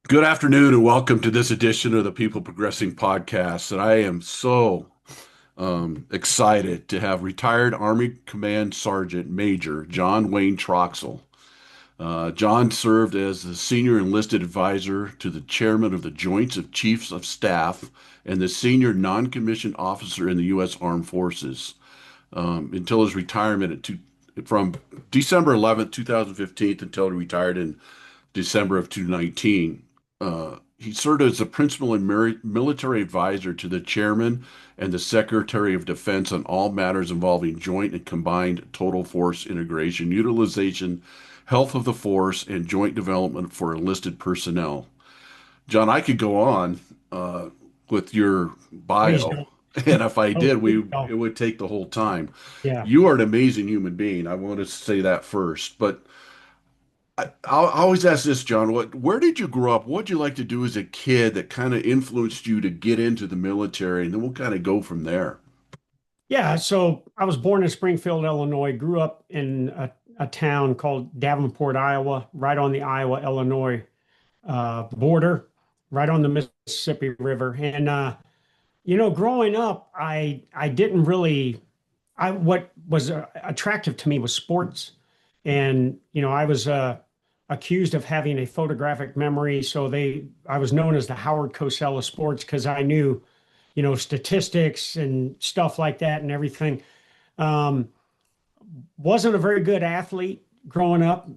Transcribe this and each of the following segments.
Good afternoon and welcome to this edition of the People Progressing Podcast. And I am so excited to have retired Army Command Sergeant Major John Wayne Troxell. John served as the senior enlisted advisor to the chairman of the Joints of Chiefs of Staff and the senior non-commissioned officer in the U.S. Armed Forces until his retirement from December 11th, 2015 until he retired in December of 2019. He served as the principal and military advisor to the chairman and the secretary of defense on all matters involving joint and combined total force integration, utilization, health of the force, and joint development for enlisted personnel. John, I could go on with your Please bio, don't. and if I Oh, did, please it don't. would take the whole time. Yeah. You are an amazing human being. I want to say that first, but I always ask this, John, where did you grow up? What did you like to do as a kid that kind of influenced you to get into the military? And then we'll kind of go from there. Yeah. So I was born in Springfield, Illinois, grew up in a town called Davenport, Iowa, right on the Iowa-Illinois border, right on the Mississippi River. And growing up, I didn't really I what was attractive to me was sports. And I was accused of having a photographic memory. So I was known as the Howard Cosell of sports because I knew statistics and stuff like that and everything. Um, wasn't a very good athlete growing up.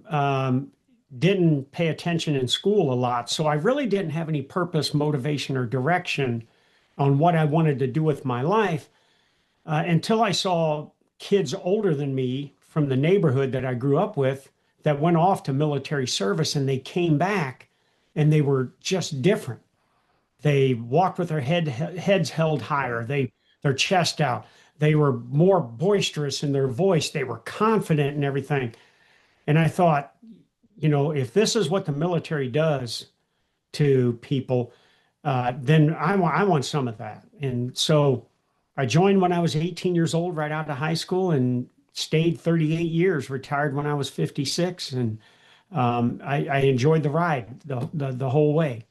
Didn't pay attention in school a lot. So I really didn't have any purpose, motivation, or direction on what I wanted to do with my life until I saw kids older than me from the neighborhood that I grew up with that went off to military service and they came back and they were just different. They walked with their heads held higher. Their chest out. They were more boisterous in their voice. They were confident and everything. And I thought, if this is what the military does to people, then I want some of that. And so I joined when I was 18 years old, right out of high school, and stayed 38 years. Retired when I was 56, and I enjoyed the ride the whole way.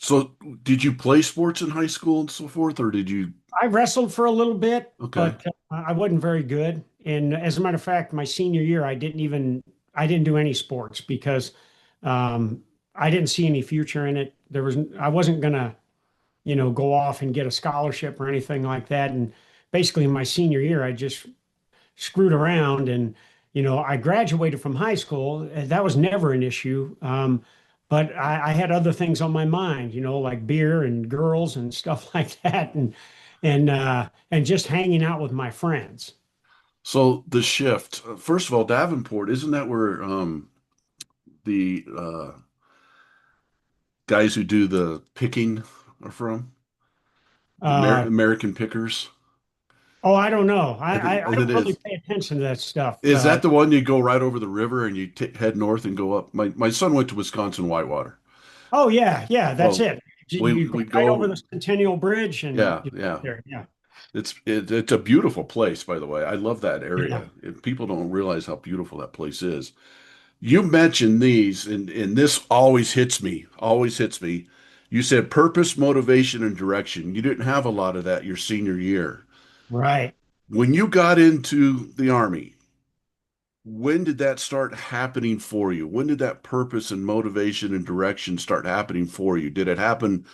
So, did you play sports in high school and so forth, or did you? I wrestled for a little bit, Okay. but I wasn't very good. And as a matter of fact, my senior year, I didn't do any sports because I didn't see any future in it. I wasn't gonna, go off and get a scholarship or anything like that. And basically, in my senior year, I just screwed around and, I graduated from high school. That was never an issue. But I had other things on my mind, like beer and girls and stuff like that. And just hanging out with my friends. So the shift. First of all, Davenport, isn't that where the guys who do the picking are from? The Uh, American pickers. oh, I don't know. I It don't really is. pay attention to that stuff. Is that the one you go right over the river and you t head north and go up? My son went to Wisconsin Whitewater. Oh yeah, yeah, that's Well, it. You go we right over go. the Centennial Bridge and Yeah, you're yeah. there. Yeah, It's a beautiful place, by the way. I love that yeah. area. People don't realize how beautiful that place is. You mentioned these, and this always hits me, always hits me. You said purpose, motivation, and direction. You didn't have a lot of that your senior year. Right. When you got into the Army, when did that start happening for you? When did that purpose and motivation and direction start happening for you? Did it happen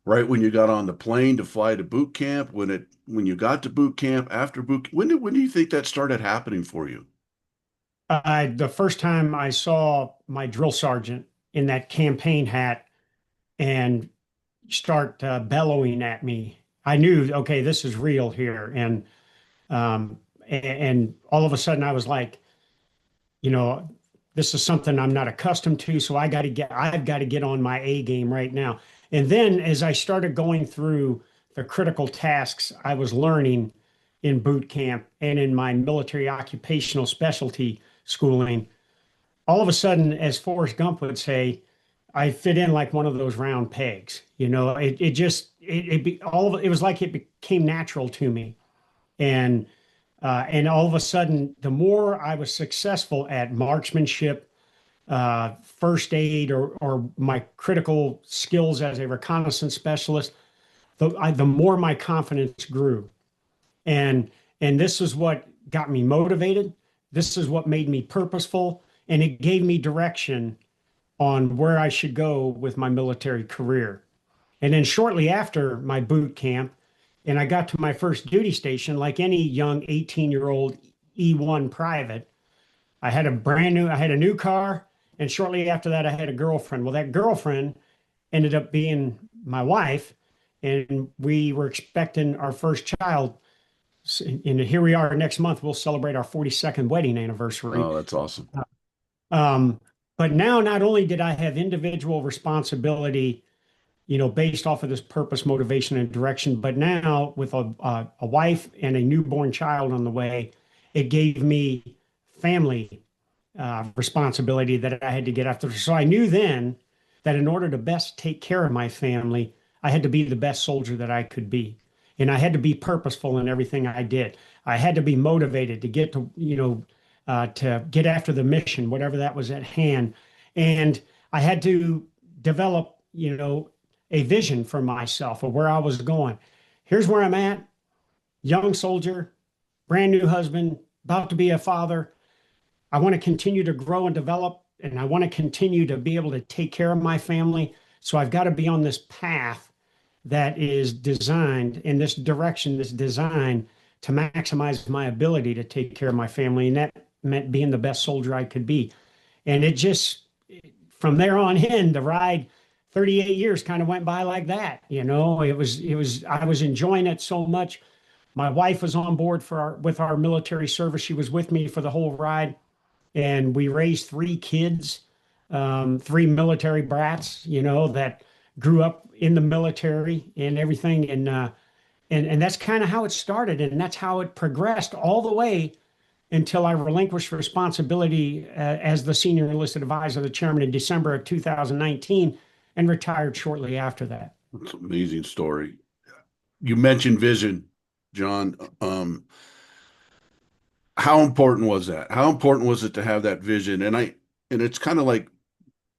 right when you got on the plane to fly to boot camp? When you got to boot camp, after boot, when do you think that started happening for you? The first time I saw my drill sergeant in that campaign hat and start bellowing at me, I knew, okay, this is real here. And all of a sudden I was like, you know, this is something I'm not accustomed to. So I've got to get on my A game right now. And then as I started going through the critical tasks I was learning in boot camp and in my military occupational specialty schooling, all of a sudden, as Forrest Gump would say, I fit in like one of those round pegs. It just, it was like it became natural to me. And all of a sudden, the more I was successful at marksmanship, first aid or my critical skills as a reconnaissance specialist, the more my confidence grew. And and this is what got me motivated. This is what made me purposeful, and it gave me direction on where I should go with my military career. And then shortly after my boot camp, and I got to my first duty station, like any young 18-year-old E1 private, I had a new car, and shortly after that, I had a girlfriend. Well, that girlfriend ended up being my wife, and we were expecting our first child. And here we are next month. We'll celebrate our 42nd wedding anniversary. Oh, that's awesome. Um, but now, not only did I have individual responsibility, based off of this purpose, motivation, and direction, but now with a wife and a newborn child on the way, it gave me family responsibility that I had to get after. So I knew then that in order to best take care of my family, I had to be the best soldier that I could be. And I had to be purposeful in everything I did. I had to be motivated to get to get after the mission, whatever that was at hand. And I had to develop, a vision for myself of where I was going. Here's where I'm at, young soldier, brand new husband, about to be a father. I want to continue to grow and develop, and I want to continue to be able to take care of my family. So I've got to be on this path that is designed in this direction, this design to maximize my ability to take care of my family. And that meant being the best soldier I could be. And it just, from there on in, the ride, 38 years kind of went by like that. I was enjoying it so much. My wife was on board with our military service. She was with me for the whole ride. And we raised three kids, three military brats, that grew up in the military and everything. And that's kind of how it started. And that's how it progressed all the way until I relinquished responsibility as the senior enlisted advisor of the chairman in December of 2019 and retired shortly after that. It's an amazing story. You mentioned vision, John. How important was that? How important was it to have that vision? And it's kind of like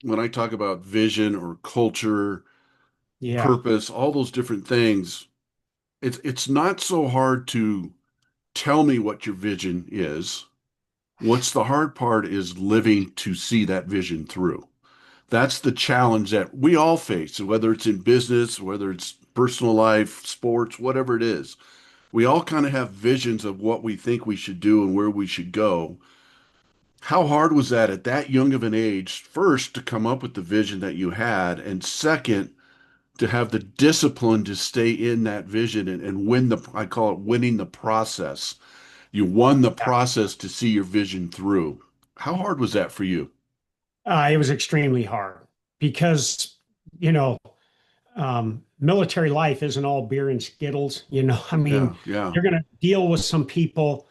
when I talk about vision or culture, Yeah. purpose, all those different things, it's not so hard to tell me what your vision is. What's the hard part is living to see that vision through. That's the challenge that we all face, whether it's in business, whether it's personal life, sports, whatever it is. We all kind of have visions of what we think we should do and where we should go. How hard was that at that young of an age, first, to come up with the vision that you had, and second, to have the discipline to stay in that vision and win I call it winning the process. You won the process to see your vision through. How hard was that for you? It was extremely hard because, you know, military life isn't all beer and Skittles. I Yeah, mean, yeah. you're going to deal with some people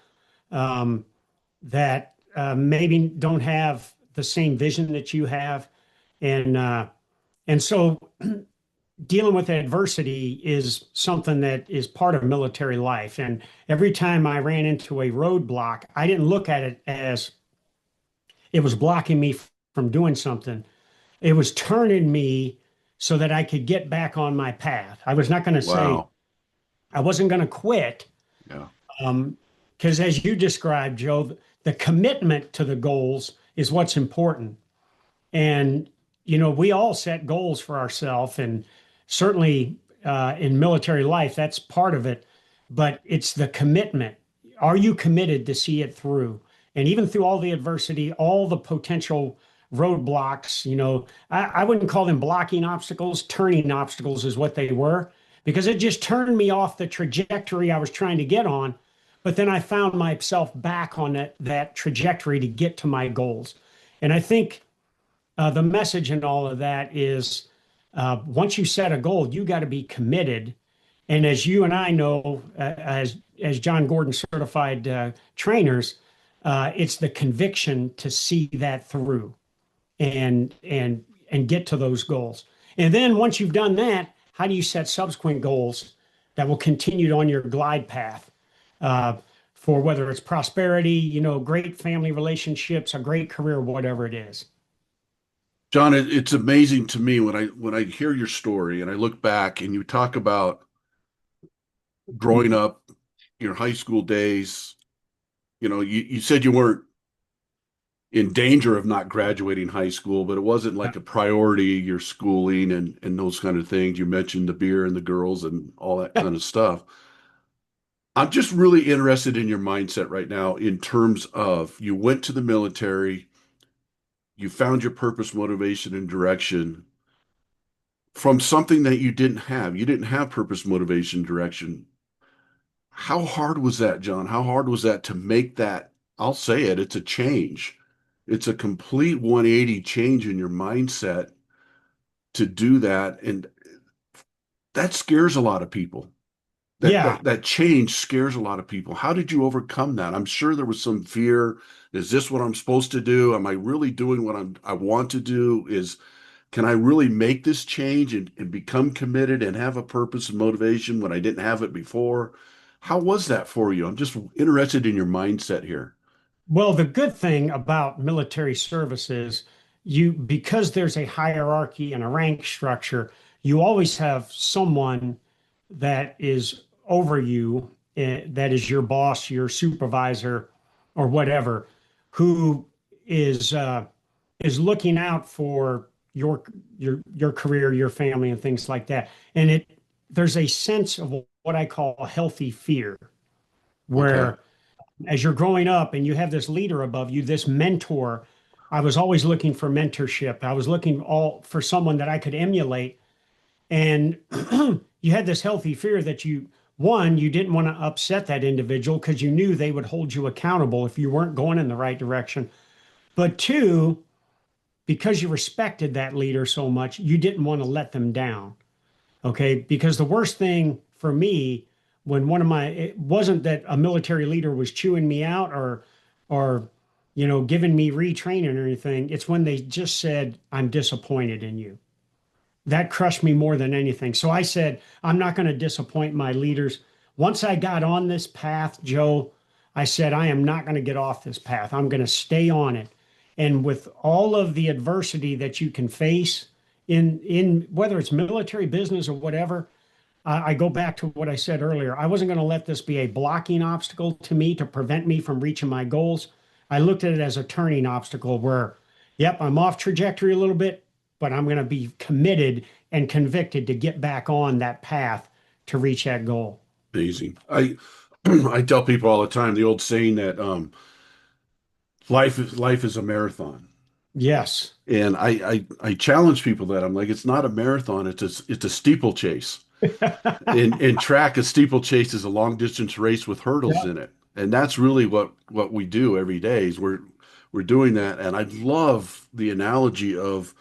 that maybe don't have the same vision that you have, and so dealing with adversity is something that is part of military life. And every time I ran into a roadblock, I didn't look at it as it was blocking me from doing something. It was turning me so that I could get back on my path. I was not going to say Wow. I wasn't going to quit. Yeah. Because as you described, Joe, the commitment to the goals is what's important. And, we all set goals for ourselves. And certainly in military life, that's part of it. But it's the commitment. Are you committed to see it through? And even through all the adversity, all the potential roadblocks, I wouldn't call them blocking obstacles, turning obstacles is what they were, because it just turned me off the trajectory I was trying to get on. But then I found myself back on that trajectory to get to my goals. And I think the message in all of that is once you set a goal, you got to be committed. And as you and I know, as John Gordon certified trainers, it's the conviction to see that through and get to those goals. And then once you've done that, how do you set subsequent goals that will continue on your glide path for whether it's prosperity, great family relationships, a great career, whatever it is. John, it's amazing to me when I hear your story and I look back and you talk about growing up, your high school days. You said you weren't in danger of not graduating high school, but it wasn't like a priority, your schooling and those kind of things. You mentioned the beer and the girls and all that kind of stuff. I'm just really interested in your mindset right now in terms of you went to the military, you found your purpose, motivation, and direction from something that you didn't have. You didn't have purpose, motivation, direction. How hard was that, John? How hard was that to make that? I'll say it, it's a change. It's a complete 180 change in your mindset to do that. And that scares a lot of people. That Yeah. that that change scares a lot of people. How did you overcome that? I'm sure there was some fear. Is this what I'm supposed to do? Am I really doing what I want to do? Can I really make this change and become committed and have a purpose and motivation when I didn't have it before? How was that for you? I'm just interested in your mindset here. Well, the good thing about military service is because there's a hierarchy and a rank structure, you always have someone that is over you, that is your boss, your supervisor, or whatever, who is uh, is looking out for your career, your family, and things like that. And there's a sense of what I call healthy fear, Okay. where as you're growing up and you have this leader above you, this mentor. I was always looking for mentorship. I was looking all for someone that I could emulate. And you had this healthy fear that you didn't want to upset that individual because you knew they would hold you accountable if you weren't going in the right direction. But two, because you respected that leader so much, you didn't want to let them down. Okay. Because the worst thing for me, when it wasn't that a military leader was chewing me out or, giving me retraining or anything. It's when they just said, I'm disappointed in you. That crushed me more than anything. So I said, I'm not going to disappoint my leaders. Once I got on this path, Joe, I said, I am not going to get off this path. I'm going to stay on it. And with all of the adversity that you can face in whether it's military business or whatever, I go back to what I said earlier. I wasn't going to let this be a blocking obstacle to me to prevent me from reaching my goals. I looked at it as a turning obstacle where, yep, I'm off trajectory a little bit, but I'm going to be committed and convicted to get back on that path to reach that goal. Amazing. I tell people all the time the old saying that life is a marathon. Yes. And I challenge people that I'm like, it's not a marathon, it's a steeplechase. In track, a steeplechase is a long distance race with hurdles Yeah. in it. And that's really what we do every day is we're doing that. And I love the analogy of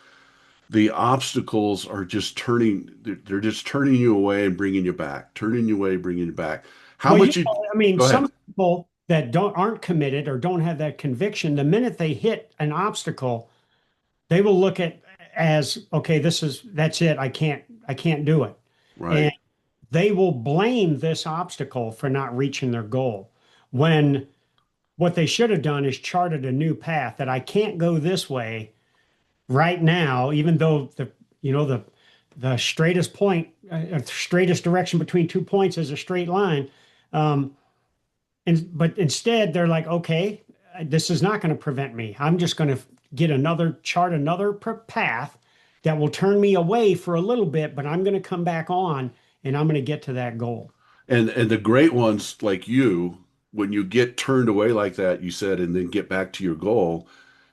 the obstacles are just they're just turning you away and bringing you back, turning you away, bringing you back. How Well, much you I mean, go ahead. some people that aren't committed or don't have that conviction, the minute they hit an obstacle, they will look at as, okay, that's it. I can't do it. And Right. they will blame this obstacle for not reaching their goal. When what they should have done is charted a new path that I can't go this way right now, even though the straightest point, straightest direction between 2 points is a straight line. Um, but instead, they're like, okay, this is not going to prevent me. I'm just going to chart another path that will turn me away for a little bit, but I'm going to come back on and I'm going to get to that goal. And the great ones like you, when you get turned away like that, you said, and then get back to your goal,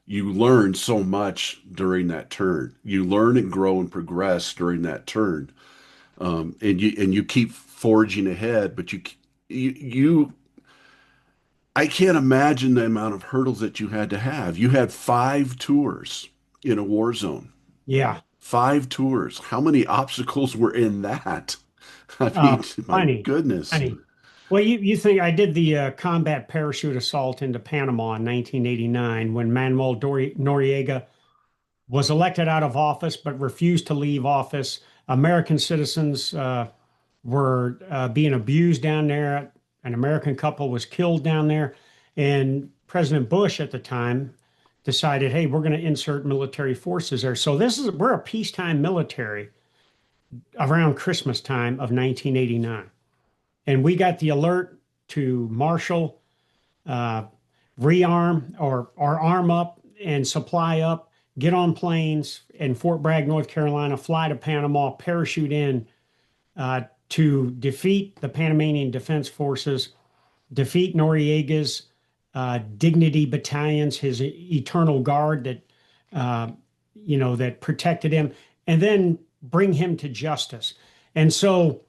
you learn so much during that turn. You learn and grow and progress during that turn. And you keep forging ahead, but you I can't imagine the amount of hurdles that you had to have. You had 5 tours in a war zone. Yeah. 5 tours. How many obstacles were in that? I Uh, mean, my funny, goodness. funny. Well, you think I did the combat parachute assault into Panama in 1989 when Manuel Noriega was elected out of office but refused to leave office. American citizens were being abused down there. An American couple was killed down there. And President Bush at the time decided, hey, we're going to insert military forces there. So we're a peacetime military around Christmas time of 1989. And we got the alert to marshal, uh, rearm or arm up and supply up, get on planes in Fort Bragg, North Carolina, fly to Panama, parachute in to defeat the Panamanian Defense Forces, defeat Noriega's Dignity battalions, his eternal guard uh, that protected him, and then bring him to justice. And so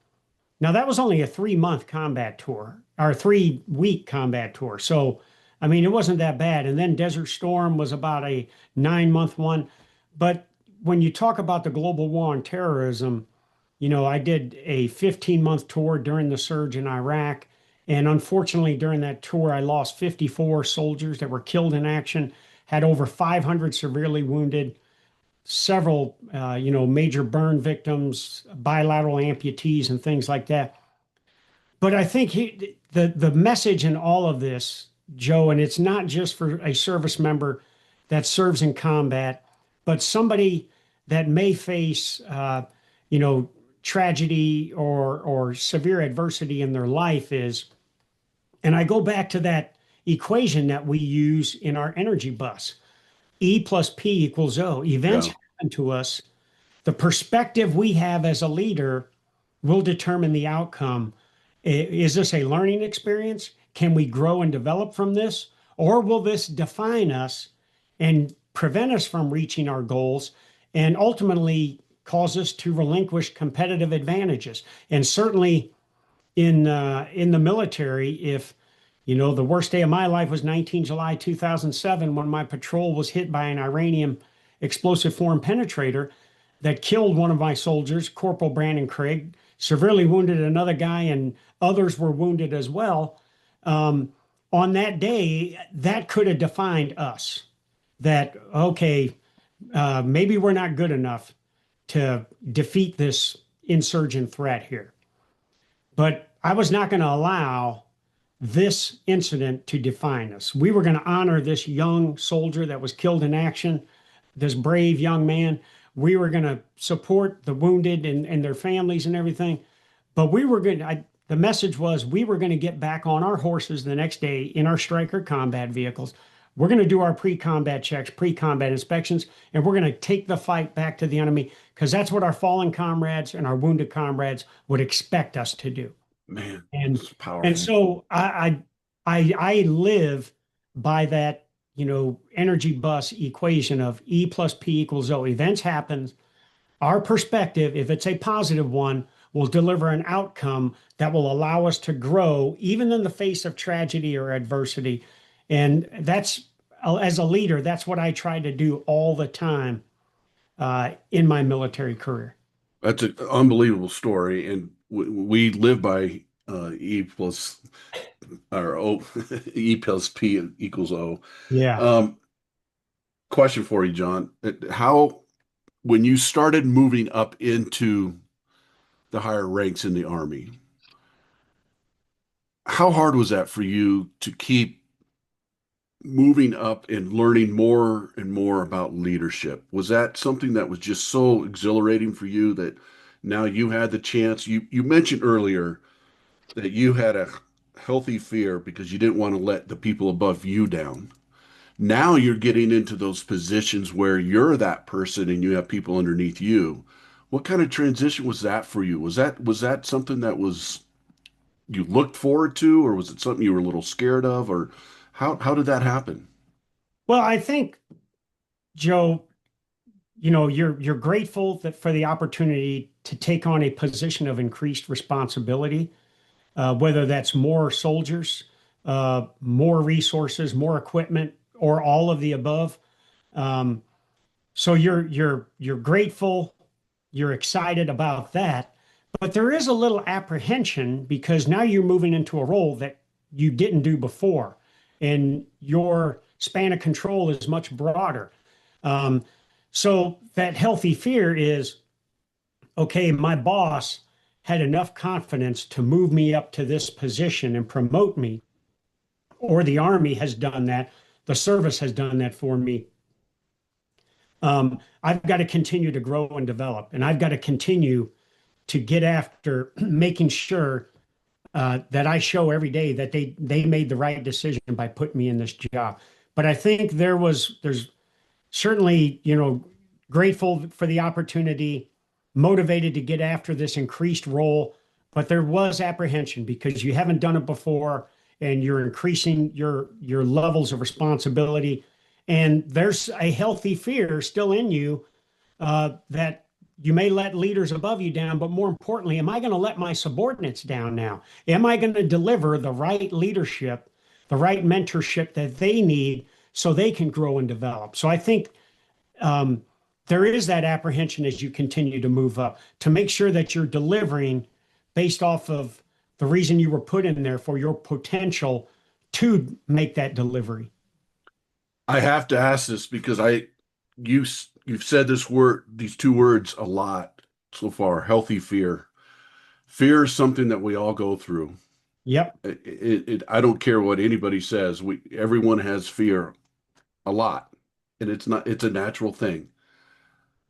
now that was only a 3-month combat tour or a 3-week combat tour. So, I mean, it wasn't that bad. And then Desert Storm was about a 9-month one. But when you talk about the global war on terrorism, I did a 15-month tour during the surge in Iraq. And unfortunately, during that tour, I lost 54 soldiers that were killed in action, had over 500 severely wounded, several, major burn victims, bilateral amputees, and things like that. But I think the message in all of this, Joe, and it's not just for a service member that serves in combat, but somebody that may face, tragedy or severe adversity in their life is, and I go back to that equation that we use in our energy bus. E plus P equals O. Events Yeah. happen to us. The perspective we have as a leader will determine the outcome. Is this a learning experience? Can we grow and develop from this? Or will this define us and prevent us from reaching our goals and ultimately cause us to relinquish competitive advantages? And certainly in the military, if the worst day of my life was 19 July 2007 when my patrol was hit by an Iranian explosive form penetrator that killed one of my soldiers, Corporal Brandon Craig, severely wounded another guy, and others were wounded as well. On that day, that could have defined us. That, okay, maybe we're not good enough to defeat this insurgent threat here. But I was not going to allow this incident to define us. We were going to honor this young soldier that was killed in action, this brave young man. We were going to support the wounded and their families and everything. But the message was we were going to get back on our horses the next day in our Stryker combat vehicles. We're going to do our pre-combat checks, pre-combat inspections, and we're going to take the fight back to the enemy because that's what our fallen comrades and our wounded comrades would expect us to do. Man, And it's powerful. and so I live by that, energy bus equation of E plus P equals O. Events happen. Our perspective, if it's a positive one, will deliver an outcome that will allow us to grow even in the face of tragedy or adversity. And that's, as a leader, that's what I try to do all the time in my military career. That's an unbelievable story, and we live by E plus or O, E plus P equals O. Yeah. Um, Question for you, John. How, when you started moving up into the higher ranks in the Army, how hard was that for you to keep moving up and learning more and more about leadership? Was that something that was just so exhilarating for you that now you had the chance? You mentioned earlier that you had a healthy fear because you didn't want to let the people above you down. Now you're getting into those positions where you're that person and you have people underneath you. What kind of transition was that for you? Was that something that was you looked forward to, or was it something you were a little scared of, or how did that happen? Well, I think, Joe, you're grateful that for the opportunity to take on a position of increased responsibility, whether that's more soldiers, more resources, more equipment, or all of the above. Um, so you're grateful, you're excited about that, but there is a little apprehension because now you're moving into a role that you didn't do before, and your span of control is much broader. Um, so that healthy fear is, okay, my boss had enough confidence to move me up to this position and promote me, or the Army has done that. The service has done that for me. I've got to continue to grow and develop, and I've got to continue to get after making sure that I show every day that they made the right decision by putting me in this job. But I think there's certainly, grateful for the opportunity, motivated to get after this increased role, but there was apprehension because you haven't done it before and you're increasing your levels of responsibility. And there's a healthy fear still in you that you may let leaders above you down, but more importantly, am I going to let my subordinates down now? Am I going to deliver the right leadership, the right mentorship that they need so they can grow and develop? So I think there is that apprehension as you continue to move up to make sure that you're delivering based off of the reason you were put in there for your potential to make that delivery. I have to ask this because you've said these two words a lot so far, healthy fear. Fear is something that we all go through. Yep, I don't care what anybody says. Everyone has fear a lot, and it's a natural thing.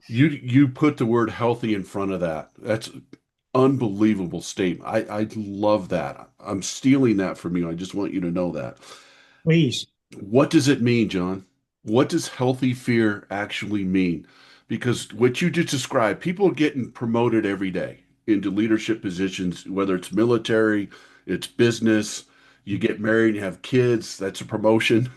You put the word healthy in front of that. That's an unbelievable statement. I love that. I'm stealing that from you. I just want you to know that. please. What does it mean, John? What does healthy fear actually mean? Because what you just described, people are getting promoted every day into leadership positions, whether it's military, it's business, you get married, you have kids, that's a promotion,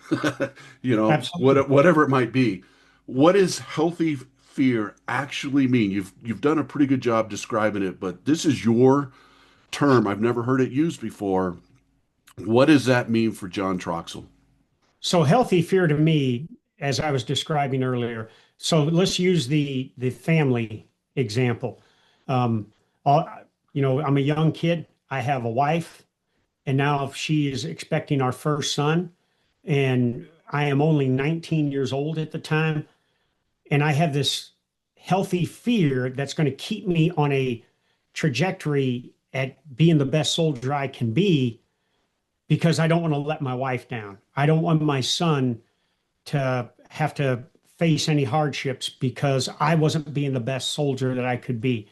Absolutely. whatever it might be. What does healthy fear actually mean? You've done a pretty good job describing it, but this is your term. I've never heard it used before. What does that mean for John Troxell? So healthy fear to me, as I was describing earlier. So let's use the family example. Um, all, I'm a young kid. I have a wife, and now she is expecting our first son, and I am only 19 years old at the time, and I have this healthy fear that's going to keep me on a trajectory at being the best soldier I can be because I don't want to let my wife down. I don't want my son to have to face any hardships because I wasn't being the best soldier that I could be.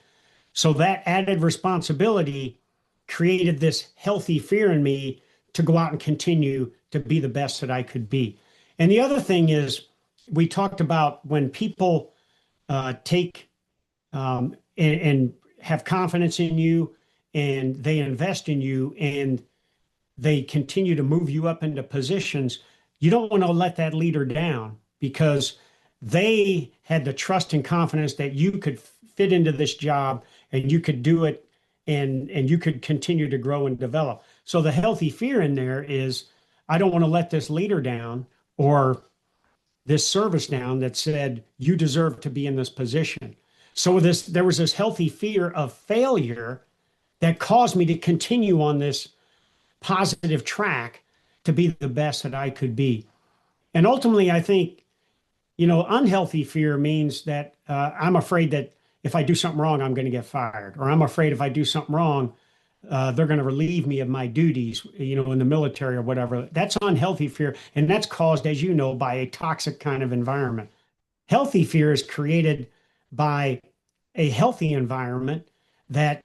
So that added responsibility created this healthy fear in me to go out and continue to be the best that I could be. And the other thing is, we talked about when people take and have confidence in you and they invest in you and they continue to move you up into positions, you don't want to let that leader down because they had the trust and confidence that you could fit into this job and you could do it and you could continue to grow and develop. So the healthy fear in there is I don't want to let this leader down or this service down that said you deserve to be in this position. So there was this healthy fear of failure that caused me to continue on this positive track to be the best that I could be. And ultimately, I think, unhealthy fear means that I'm afraid that if I do something wrong, I'm going to get fired, or I'm afraid if I do something wrong, they're going to relieve me of my duties, in the military or whatever. That's unhealthy fear. And that's caused, as you know, by a toxic kind of environment. Healthy fear is created by a healthy environment that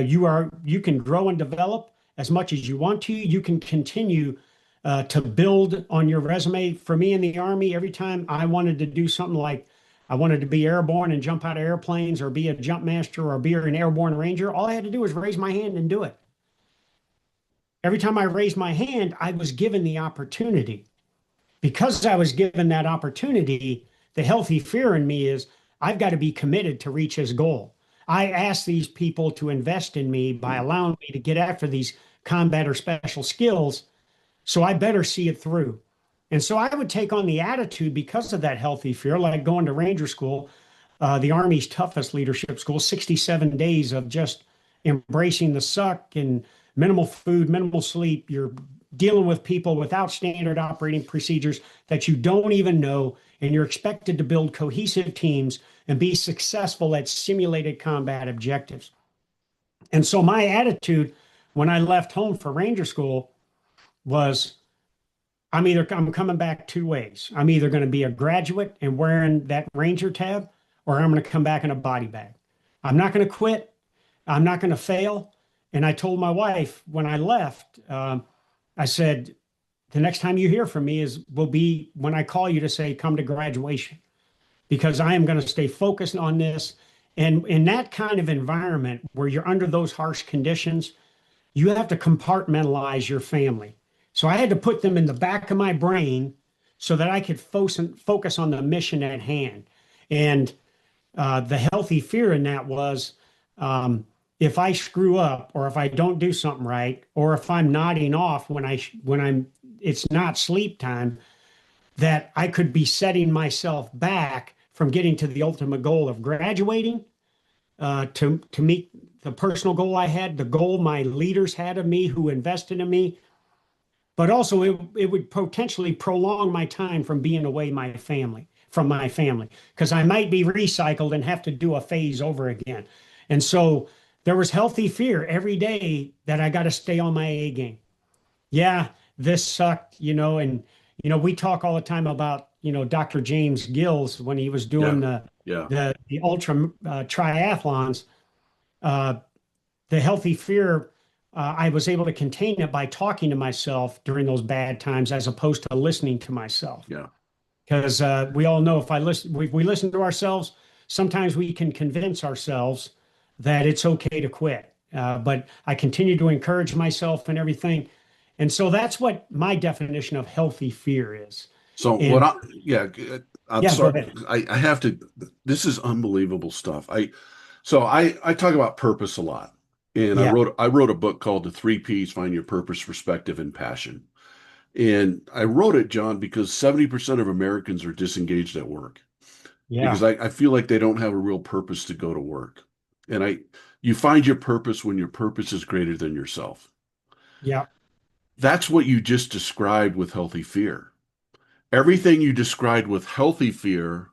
you can grow and develop as much as you want to. You can continue to build on your resume. For me in the Army, every time I wanted to do something like I wanted to be airborne and jump out of airplanes or be a Jumpmaster or be an airborne ranger, all I had to do was raise my hand and do it. Every time I raised my hand, I was given the opportunity. Because I was given that opportunity, the healthy fear in me is I've got to be committed to reach his goal. I asked these people to invest in me by allowing me to get after these combat or special skills, so I better see it through. And so I would take on the attitude because of that healthy fear, like going to Ranger School, the Army's toughest leadership school, 67 days of just embracing the suck and minimal food, minimal sleep. You're dealing with people without standard operating procedures that you don't even know, and you're expected to build cohesive teams and be successful at simulated combat objectives. And so my attitude when I left home for Ranger School was I'm coming back two ways. I'm either going to be a graduate and wearing that Ranger tab, or I'm going to come back in a body bag. I'm not going to quit. I'm not going to fail. And I told my wife when I left, I said, the next time you hear from me will be when I call you to say, come to graduation, because I am going to stay focused on this. And in that kind of environment where you're under those harsh conditions, you have to compartmentalize your family. So I had to put them in the back of my brain so that I could focus on the mission at hand. And the healthy fear in that was, if I screw up, or if I don't do something right, or if I'm nodding off when I'm it's not sleep time, that I could be setting myself back from getting to the ultimate goal of graduating, to meet the personal goal I had, the goal my leaders had of me who invested in me. But also it would potentially prolong my time from being away from my family, because I might be recycled and have to do a phase over again. And so there was healthy fear every day that I got to stay on my A game. Yeah, this sucked, and we talk all the time about, Dr. James Gills when he was doing Yeah. the Yeah. the ultra triathlons. Uh, the healthy fear, I was able to contain it by talking to myself during those bad times, as opposed to listening to myself. Yeah. Because we all know, if we listen to ourselves, sometimes we can convince ourselves that it's okay to quit. But I continue to encourage myself and everything. And so that's what my definition of healthy fear is. So And yeah, I'm yeah, go sorry. ahead. I have to, this is unbelievable stuff. I talk about purpose a lot. And Yeah, I wrote a book called The Three Ps: Find Your Purpose, Perspective, and Passion. And I wrote it, John, because 70% of Americans are disengaged at work, because yeah, I feel like they don't have a real purpose to go to work. And you find your purpose when your purpose is greater than yourself. yeah, That's what you just described with healthy fear. Everything you described with healthy fear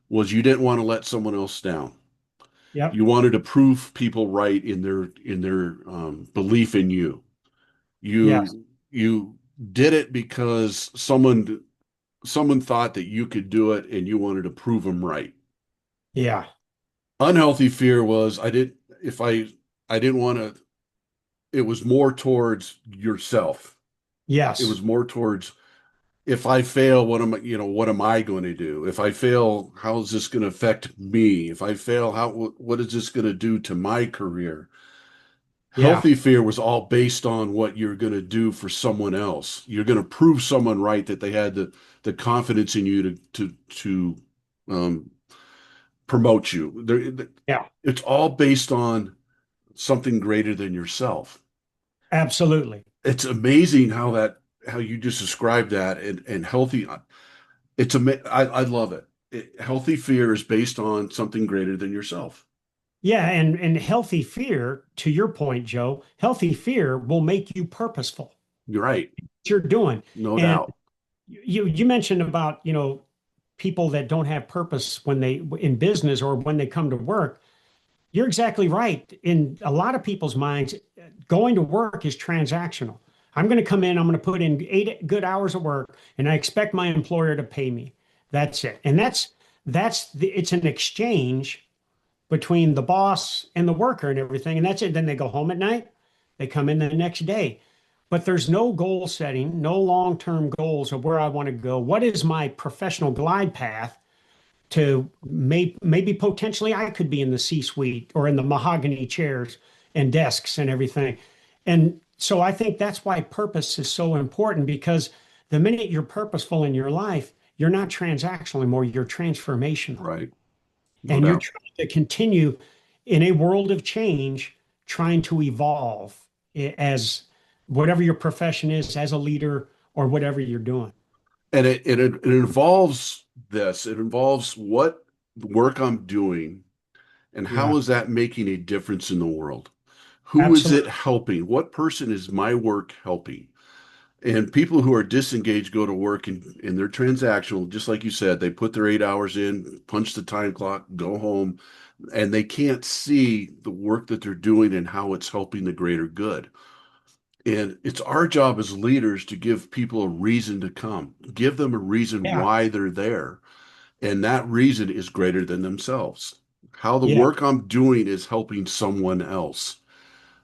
was you didn't want to let someone else down. yep, You wanted to prove people right in their belief in you. yes, You did it because someone thought that you could do it, and you wanted to prove them right. yeah, Unhealthy fear was I didn't want to. It was more towards yourself. It was yes, more towards, if I fail, what am I going to do? If I fail, how is this going to affect me? If I fail, what is this going to do to my career? yeah, Healthy fear was all based on what you're going to do for someone else. You're going to prove someone right, that they had the confidence in you to um, promote you. yeah, It's all based on something greater than yourself. absolutely. It's amazing how you just described that, and healthy. I love it. Healthy fear is based on something greater than yourself. Yeah, and healthy fear, to your point, Joe, healthy fear will make you purposeful. You're right, What you're doing. no And doubt. you mentioned about, people that don't have purpose when they in business or when they come to work. You're exactly right. In a lot of people's minds, going to work is transactional. I'm going to come in, I'm going to put in 8 good hours of work, and I expect my employer to pay me. That's it. And it's an exchange between the boss and the worker and everything. And that's it. Then they go home at night, they come in the next day. But there's no goal setting, no long-term goals of where I want to go. What is my professional glide path to maybe potentially I could be in the C-suite or in the mahogany chairs and desks and everything. And so I think that's why purpose is so important, because the minute you're purposeful in your life, you're not transactional anymore, you're transformational. Right, no And you're doubt. trying to continue in a world of change, trying to evolve as whatever your profession is, as a leader or whatever you're doing. And it involves this. It involves what work I'm doing, and how Yeah, is that making a difference in the world? Who is it absolutely. helping? What person is my work helping? And people who are disengaged go to work, and they're transactional, just like you said. They put their 8 hours in, punch the time clock, go home, and they can't see the work that they're doing and how it's helping the greater good. And it's our job as leaders to give people a reason to come, give them a reason Yeah. why they're there. And that reason is greater than themselves. How the Yeah. work I'm doing is helping someone else.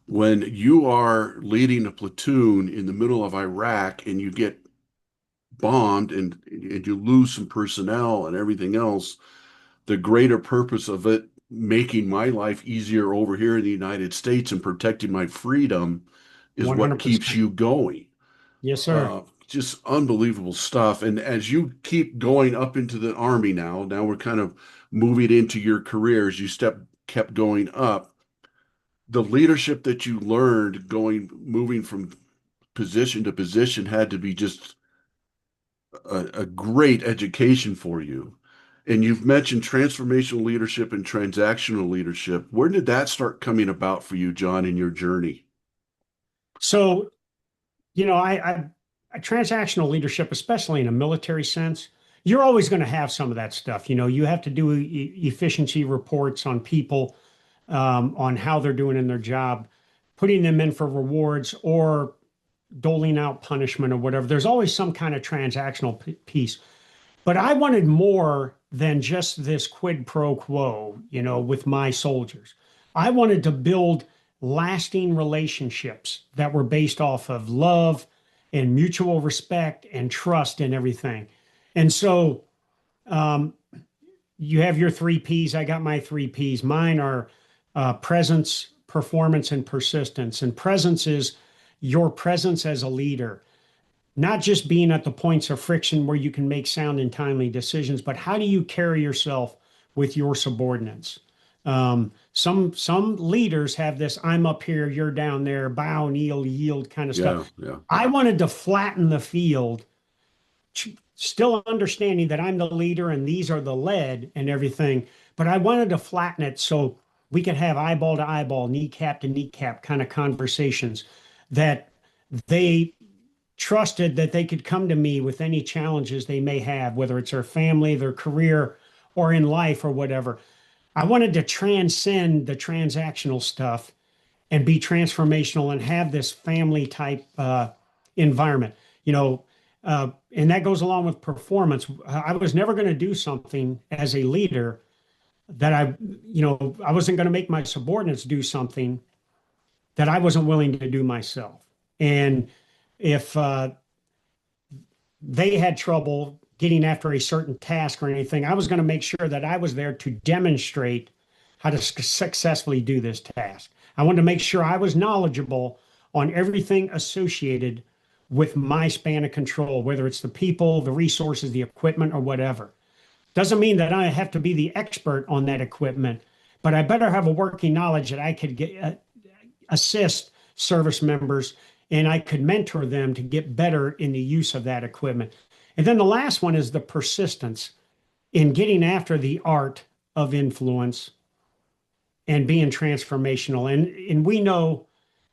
When you are leading a platoon in the middle of Iraq and you get bombed and you lose some personnel and everything else, the greater purpose of it making my life easier over here in the United States and protecting my freedom is what keeps 100%. you going. Yes, sir. Just unbelievable stuff. And as you keep going up into the Army now we're kind of moving into your career as you kept going up. The leadership that you learned moving from position to position had to be just a great education for you. And you've mentioned transformational leadership and transactional leadership. Where did that start coming about for you, John, in your journey? So, transactional leadership, especially in a military sense, you're always going to have some of that stuff. You have to do efficiency reports on people, on how they're doing in their job, putting them in for rewards or doling out punishment or whatever. There's always some kind of transactional piece. But I wanted more than just this quid pro quo, with my soldiers. I wanted to build lasting relationships that were based off of love and mutual respect and trust and everything. And so um, you have your three P's. I got my three P's. Mine are presence, performance, and persistence. And presence is your presence as a leader, not just being at the points of friction where you can make sound and timely decisions, but how do you carry yourself with your subordinates? Some leaders have this "I'm up here, you're down there, bow, kneel, yield" kind of Yeah, stuff. yeah. I wanted to flatten the field, still understanding that I'm the leader and these are the led and everything, but I wanted to flatten it so we could have eyeball to eyeball, kneecap to kneecap kind of conversations that they trusted that they could come to me with any challenges they may have, whether it's their family, their career, or in life or whatever. I wanted to transcend the transactional stuff and be transformational and have this family type environment, and that goes along with performance. I was never going to do something as a leader that I wasn't going to make my subordinates do something that I wasn't willing to do myself. And if they had trouble getting after a certain task or anything, I was going to make sure that I was there to demonstrate how to successfully do this task. I wanted to make sure I was knowledgeable on everything associated with my span of control, whether it's the people, the resources, the equipment, or whatever. Doesn't mean that I have to be the expert on that equipment, but I better have a working knowledge that I could assist service members and I could mentor them to get better in the use of that equipment. And then the last one is the persistence in getting after the art of influence and being transformational. And we know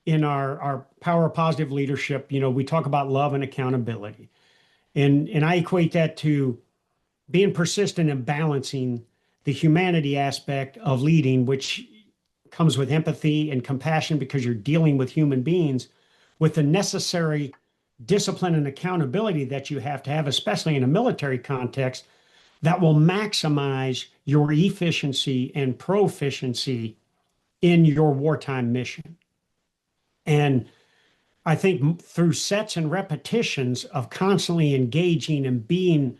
in our power of positive leadership, we talk about love and accountability. And I equate that to being persistent and balancing the humanity aspect of leading, which comes with empathy and compassion because you're dealing with human beings, with the necessary discipline and accountability that you have to have, especially in a military context, that will maximize your efficiency and proficiency in your wartime mission. And I think through sets and repetitions of constantly engaging and being,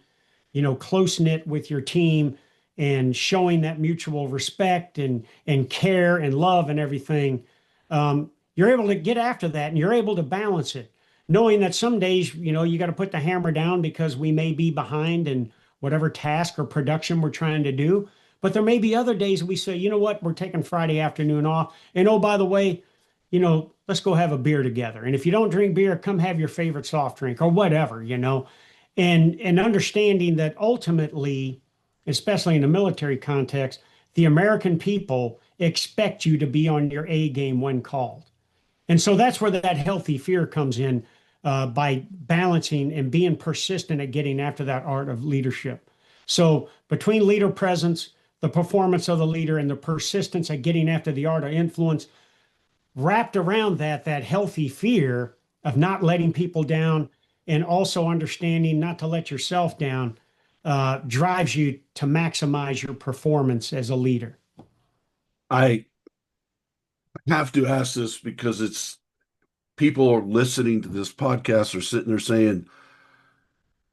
close knit with your team and showing that mutual respect and care and love and everything, you're able to get after that and you're able to balance it, knowing that some days, you got to put the hammer down because we may be behind in whatever task or production we're trying to do. But there may be other days we say, you know what, we're taking Friday afternoon off. And oh, by the way, let's go have a beer together. And if you don't drink beer, come have your favorite soft drink or whatever, and understanding that ultimately, especially in a military context, the American people expect you to be on your A game when called. And so that's where that healthy fear comes in, by balancing and being persistent at getting after that art of leadership. So between leader presence, the performance of the leader, and the persistence at getting after the art of influence, wrapped around that healthy fear of not letting people down, and also understanding not to let yourself down, drives you to maximize your performance as a leader. I have to ask this because it's people are listening to this podcast are sitting there saying,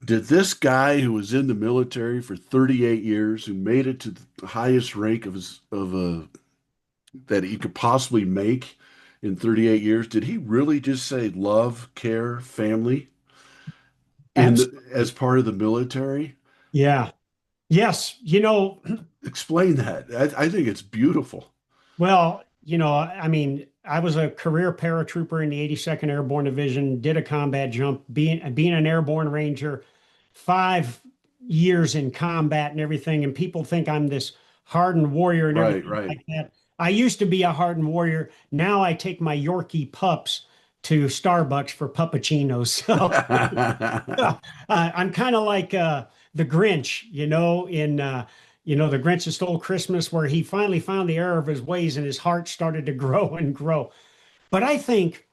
did this guy who was in the military for 38 years, who made it to the highest rank of his of a that he could possibly make in 38 years, did he really just say love, care, family as Absolutely. part of the military? Yeah. Yes. Explain that. I think it's beautiful. Well, I mean, I was a career paratrooper in the 82nd Airborne Division, did a combat jump, being an airborne ranger, 5 years in combat and everything. And people think I'm this hardened warrior and Right, everything right. like that. I used to be a hardened warrior. Now I take my Yorkie pups to Starbucks for puppuccinos. So I'm kind of like the Grinch, The Grinch That Stole Christmas, where he finally found the error of his ways and his heart started to grow and grow. But I think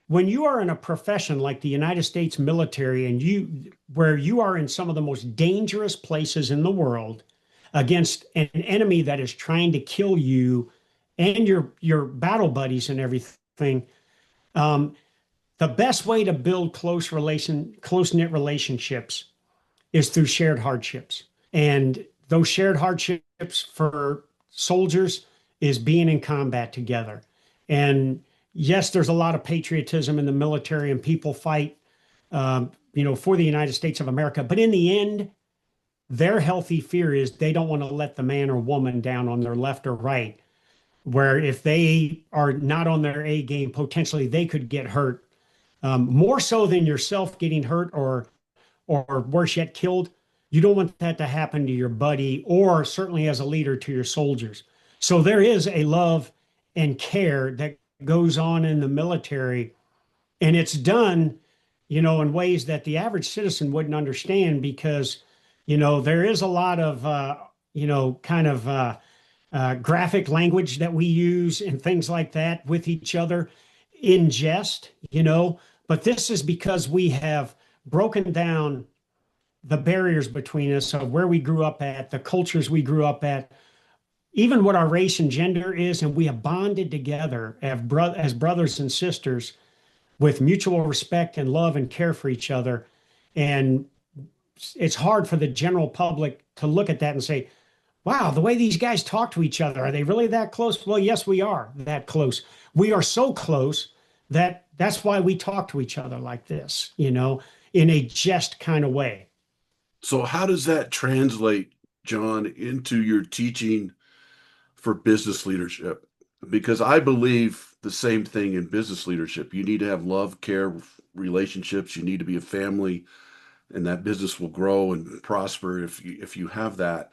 when you are in a profession like the United States military and where you are in some of the most dangerous places in the world against an enemy that is trying to kill you and your battle buddies and everything, um, the best way to build close knit relationships is through shared hardships. And those shared hardships for soldiers is being in combat together. And yes, there's a lot of patriotism in the military and people fight, for the United States of America. But in the end, their healthy fear is they don't want to let the man or woman down on their left or right, where if they are not on their A game, potentially they could get hurt, more so than yourself getting hurt or worse yet, killed. You don't want that to happen to your buddy or certainly as a leader to your soldiers. So there is a love and care that goes on in the military, and it's done, in ways that the average citizen wouldn't understand because, there is a lot of, kind of graphic language that we use and things like that with each other in jest. But this is because we have broken down the barriers between us of where we grew up at, the cultures we grew up at, even what our race and gender is, and we have bonded together as brothers and sisters with mutual respect and love and care for each other. And it's hard for the general public to look at that and say, wow, the way these guys talk to each other, are they really that close? Well, yes, we are that close. We are so close that's why we talk to each other like this, in a jest kind of way. So how does that translate, John, into your teaching for business leadership? Because I believe the same thing in business leadership. You need to have love, care, relationships. You need to be a family, and that business will grow and prosper if you have that.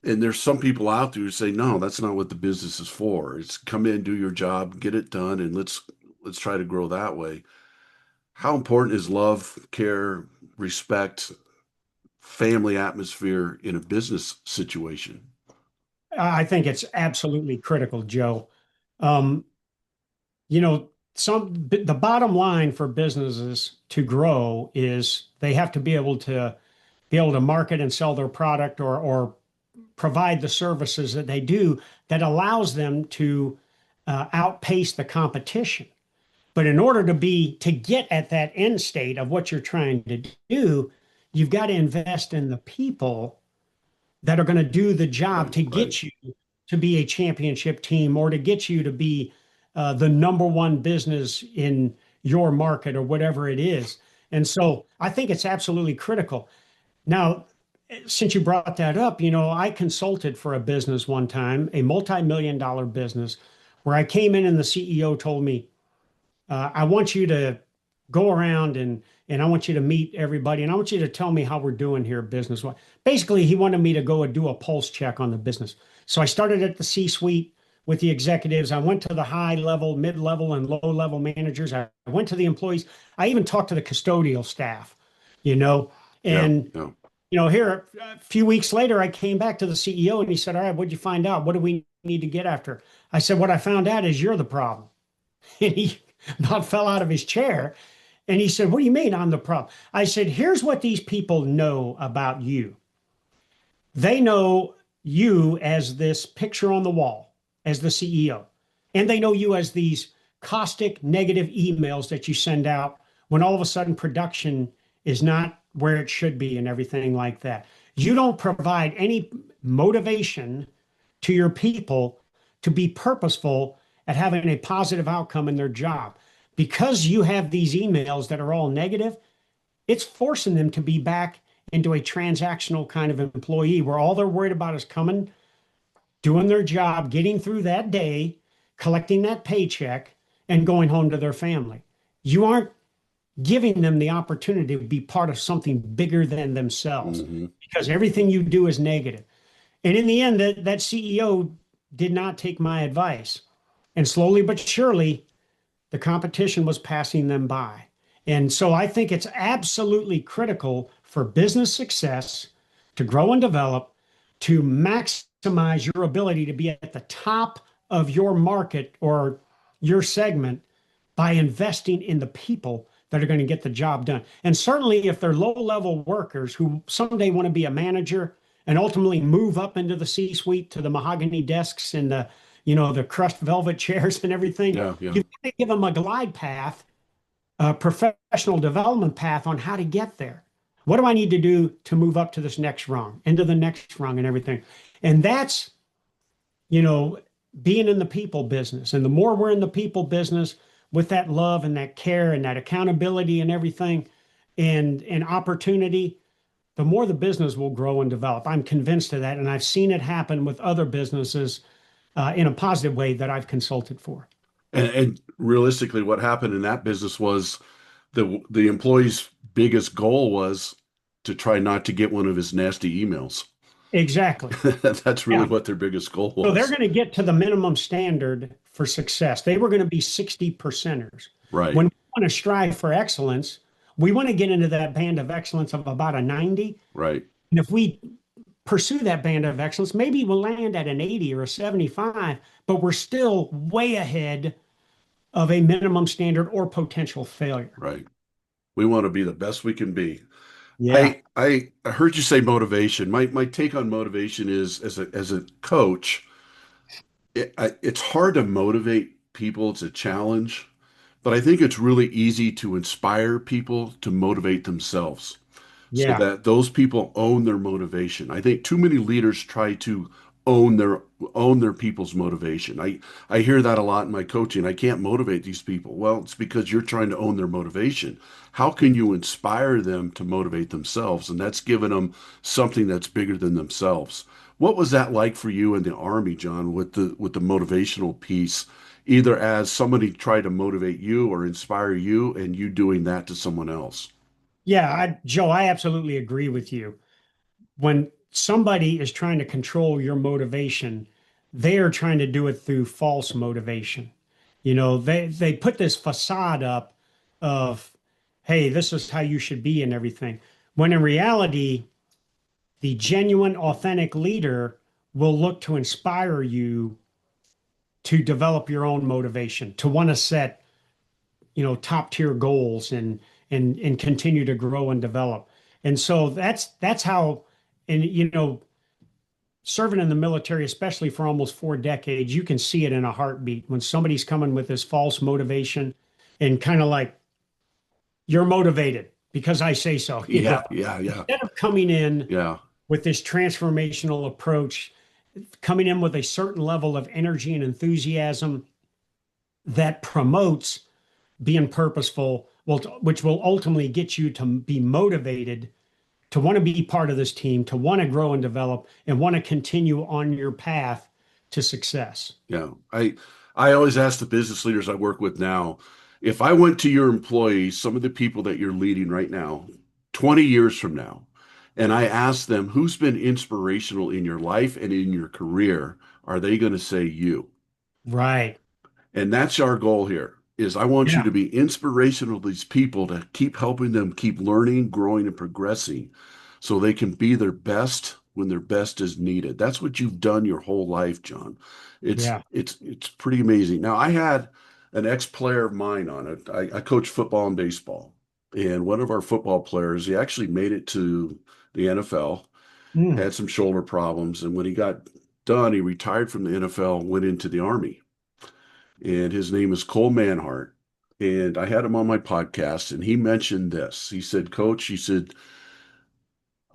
And there's some people out there who say, no, that's not what the business is for. It's come in, do your job, get it done, and let's try to grow that way. How important is love, care, respect, family atmosphere in a business situation? I think it's absolutely critical, Joe. Um, you know, the bottom line for businesses to grow is they have to be able to market and sell their product or provide the services that they do that allows them to outpace the competition. But in order to get at that end state of what you're trying to do, you've got to invest in the people that are going to do the job Right, to right. get you to be a championship team or to get you to be the number one business in your market or whatever it is. And so I think it's absolutely critical. Now, since you brought that up, I consulted for a business one time, a multi-million-dollar business, where I came in and the CEO told me, I want you to go around and I want you to meet everybody and I want you to tell me how we're doing here business. Basically, he wanted me to go and do a pulse check on the business. So I started at the C-suite with the executives. I went to the high level, mid level, and low level managers. I went to the employees. I even talked to the custodial staff, you know, Yeah, and yeah. here a few weeks later, I came back to the CEO and he said, all right, what'd you find out? What do we need to get after? I said, what I found out is you're the problem. And about fell out of his chair. And he said, "What do you mean I'm the problem?" I said, "Here's what these people know about you. They know you as this picture on the wall, as the CEO. And they know you as these caustic, negative emails that you send out when all of a sudden production is not where it should be and everything like that. You don't provide any motivation to your people to be purposeful at having a positive outcome in their job. Because you have these emails that are all negative, it's forcing them to be back into a transactional kind of employee where all they're worried about is coming, doing their job, getting through that day, collecting that paycheck, and going home to their family. You aren't giving them the opportunity to be part of something bigger than themselves Hmm. because everything you do is negative. And in the end, that CEO did not take my advice. And slowly but surely, the competition was passing them by. And so I think it's absolutely critical for business success to grow and develop, to maximize your ability to be at the top of your market or your segment by investing in the people that are going to get the job done. And certainly if they're low level workers who someday want to be a manager and ultimately move up into the C suite to the mahogany desks and the crushed velvet chairs and everything, Yeah, yeah. you've got to give them a glide path, a professional development path on how to get there. What do I need to do to move up to this next rung, into the next rung and everything? And that's, you know, being in the people business. And the more we're in the people business with that love and that care and that accountability and everything and opportunity, the more the business will grow and develop. I'm convinced of that. And I've seen it happen with other businesses in a positive way that I've consulted for. And realistically, what happened in that business was the employee's biggest goal was to try not to get one of his nasty emails. Exactly. That's really Yeah. what their biggest goal So they're was. going to get to the minimum standard for success. They were going to be 60 percenters. Right, When we want to strive for excellence, we want to get into that band of excellence of about a 90. right. And if we pursue that band of excellence, maybe we'll land at an 80 or a 75, but we're still way ahead of a minimum standard or potential failure. Right. We want to be the best we can be. Yeah. I heard you say motivation. My take on motivation is as a coach, it's hard to motivate people. It's a challenge, but I think it's really easy to inspire people to motivate themselves so Yeah. that those people own their motivation. I think too many leaders try to own their own their people's motivation. I hear that a lot in my coaching. I can't motivate these people. Well, it's because you're trying to own their motivation. How can you inspire them to motivate themselves? And that's giving them something that's bigger than themselves. What was that like for you in the Army, John, with the motivational piece, either as somebody tried to motivate you or inspire you and you doing that to someone else? Yeah. Joe, I absolutely agree with you. When somebody is trying to control your motivation, they are trying to do it through false motivation. They put this facade up of, hey, this is how you should be and everything. When in reality, the genuine, authentic leader will look to inspire you to develop your own motivation, to want to set, top tier goals and continue to grow and develop. And so that's how, and serving in the military, especially for almost 4 decades, you can see it in a heartbeat when somebody's coming with this false motivation and kind of like, you're motivated because I say so. Yeah, yeah, yeah, Instead of coming in yeah, with this transformational approach, coming in with a certain level of energy and enthusiasm that promotes being purposeful, which will ultimately get you to be motivated to want to be part of this team, to want to grow and develop, and want to continue on your path to success. yeah. I always ask the business leaders I work with now, if I went to your employees, some of the people that you're leading right now, 20 years from now, and I asked them who's been inspirational in your life and in your career, are they going to say you? Right. And that's our goal here is I want you Yeah. to be inspirational to these people to keep helping them keep learning, growing, and progressing so they can be their best when their best is needed. That's what you've done your whole life, John. It's Yeah. it's it's pretty amazing. Now I had an ex-player of mine on it. I coach football and baseball, and one of our football players, he actually made it to the NFL, Mm, had some shoulder problems, and when he got done, he retired from the NFL, went into the Army, and his name is Cole Manhart. And I had him on my podcast, and he mentioned this. He said, "Coach," he said,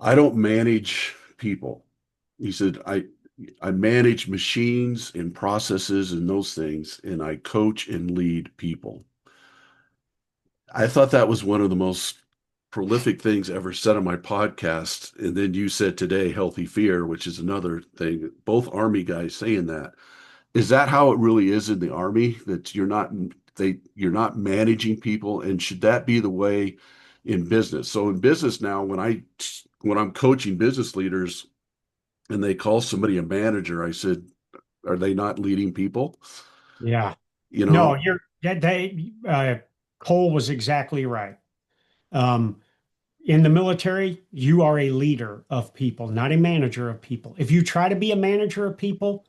"I don't manage people." He said, I manage machines and processes and those things, and I coach and lead people." I thought that was one of the most prolific things ever said on my podcast. And then you said today, healthy fear, which is another thing. Both Army guys saying that. Is that how it really is in the Army? That you're not managing people, and should that be the way in business? So in business now, when I'm coaching business leaders and they call somebody a manager, I said, are they not leading people? yeah. You No, know, Cole was exactly right. Um, in the military, you are a leader of people, not a manager of people. If you try to be a manager of people,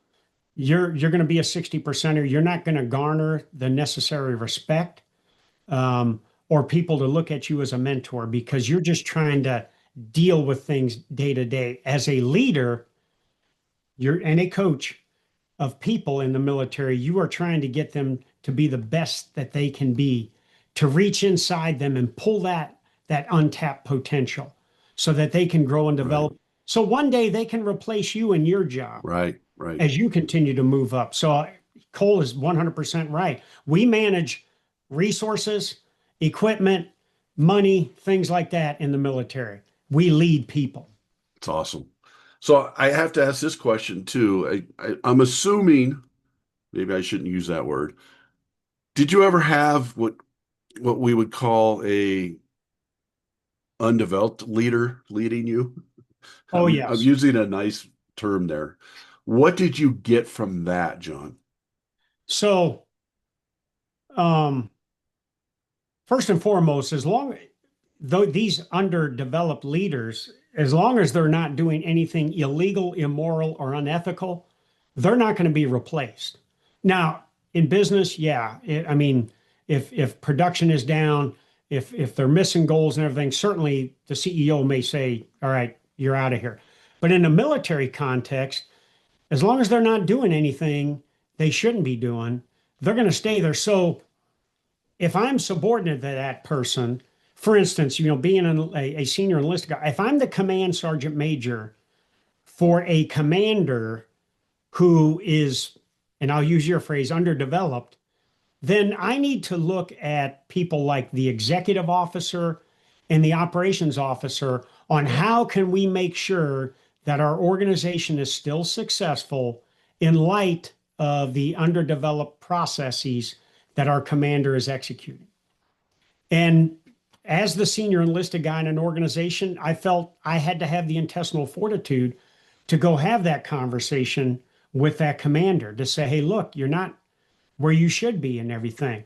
you're going to be a 60 percenter. You're not going to garner the necessary respect, or people to look at you as a mentor because you're just trying to deal with things day to day. As a leader, you're and a coach of people in the military, you are trying to get them to be the best that they can be, to reach inside them and pull that untapped potential so that they can grow and right, develop. So one day they can replace you in your job right. as you continue to move up. So Cole is 100% right. We manage resources, equipment, money, things like that in the military. We lead people. It's awesome. So I have to ask this question too. I'm assuming, maybe I shouldn't use that word. Did you ever have what we would call a undeveloped leader leading you? Oh, I'm yes. using a nice term there. What did you get from that, John? So, um, first and foremost, as long though these underdeveloped leaders, as long as they're not doing anything illegal, immoral, or unethical, they're not going to be replaced. Now, in business, yeah, I mean, if production is down, if they're missing goals and everything, certainly the CEO may say, "All right, you're out of here." But in a military context, as long as they're not doing anything they shouldn't be doing, they're going to stay there. So if I'm subordinate to that person, for instance, being a senior enlisted guy, if I'm the command sergeant major for a commander who is, and I'll use your phrase, underdeveloped, then I need to look at people like the executive officer and the operations officer on how can we make sure that our organization is still successful in light of the underdeveloped processes that our commander is executing. And as the senior enlisted guy in an organization, I felt I had to have the intestinal fortitude to go have that conversation with that commander to say, hey, look, you're not where you should be and everything.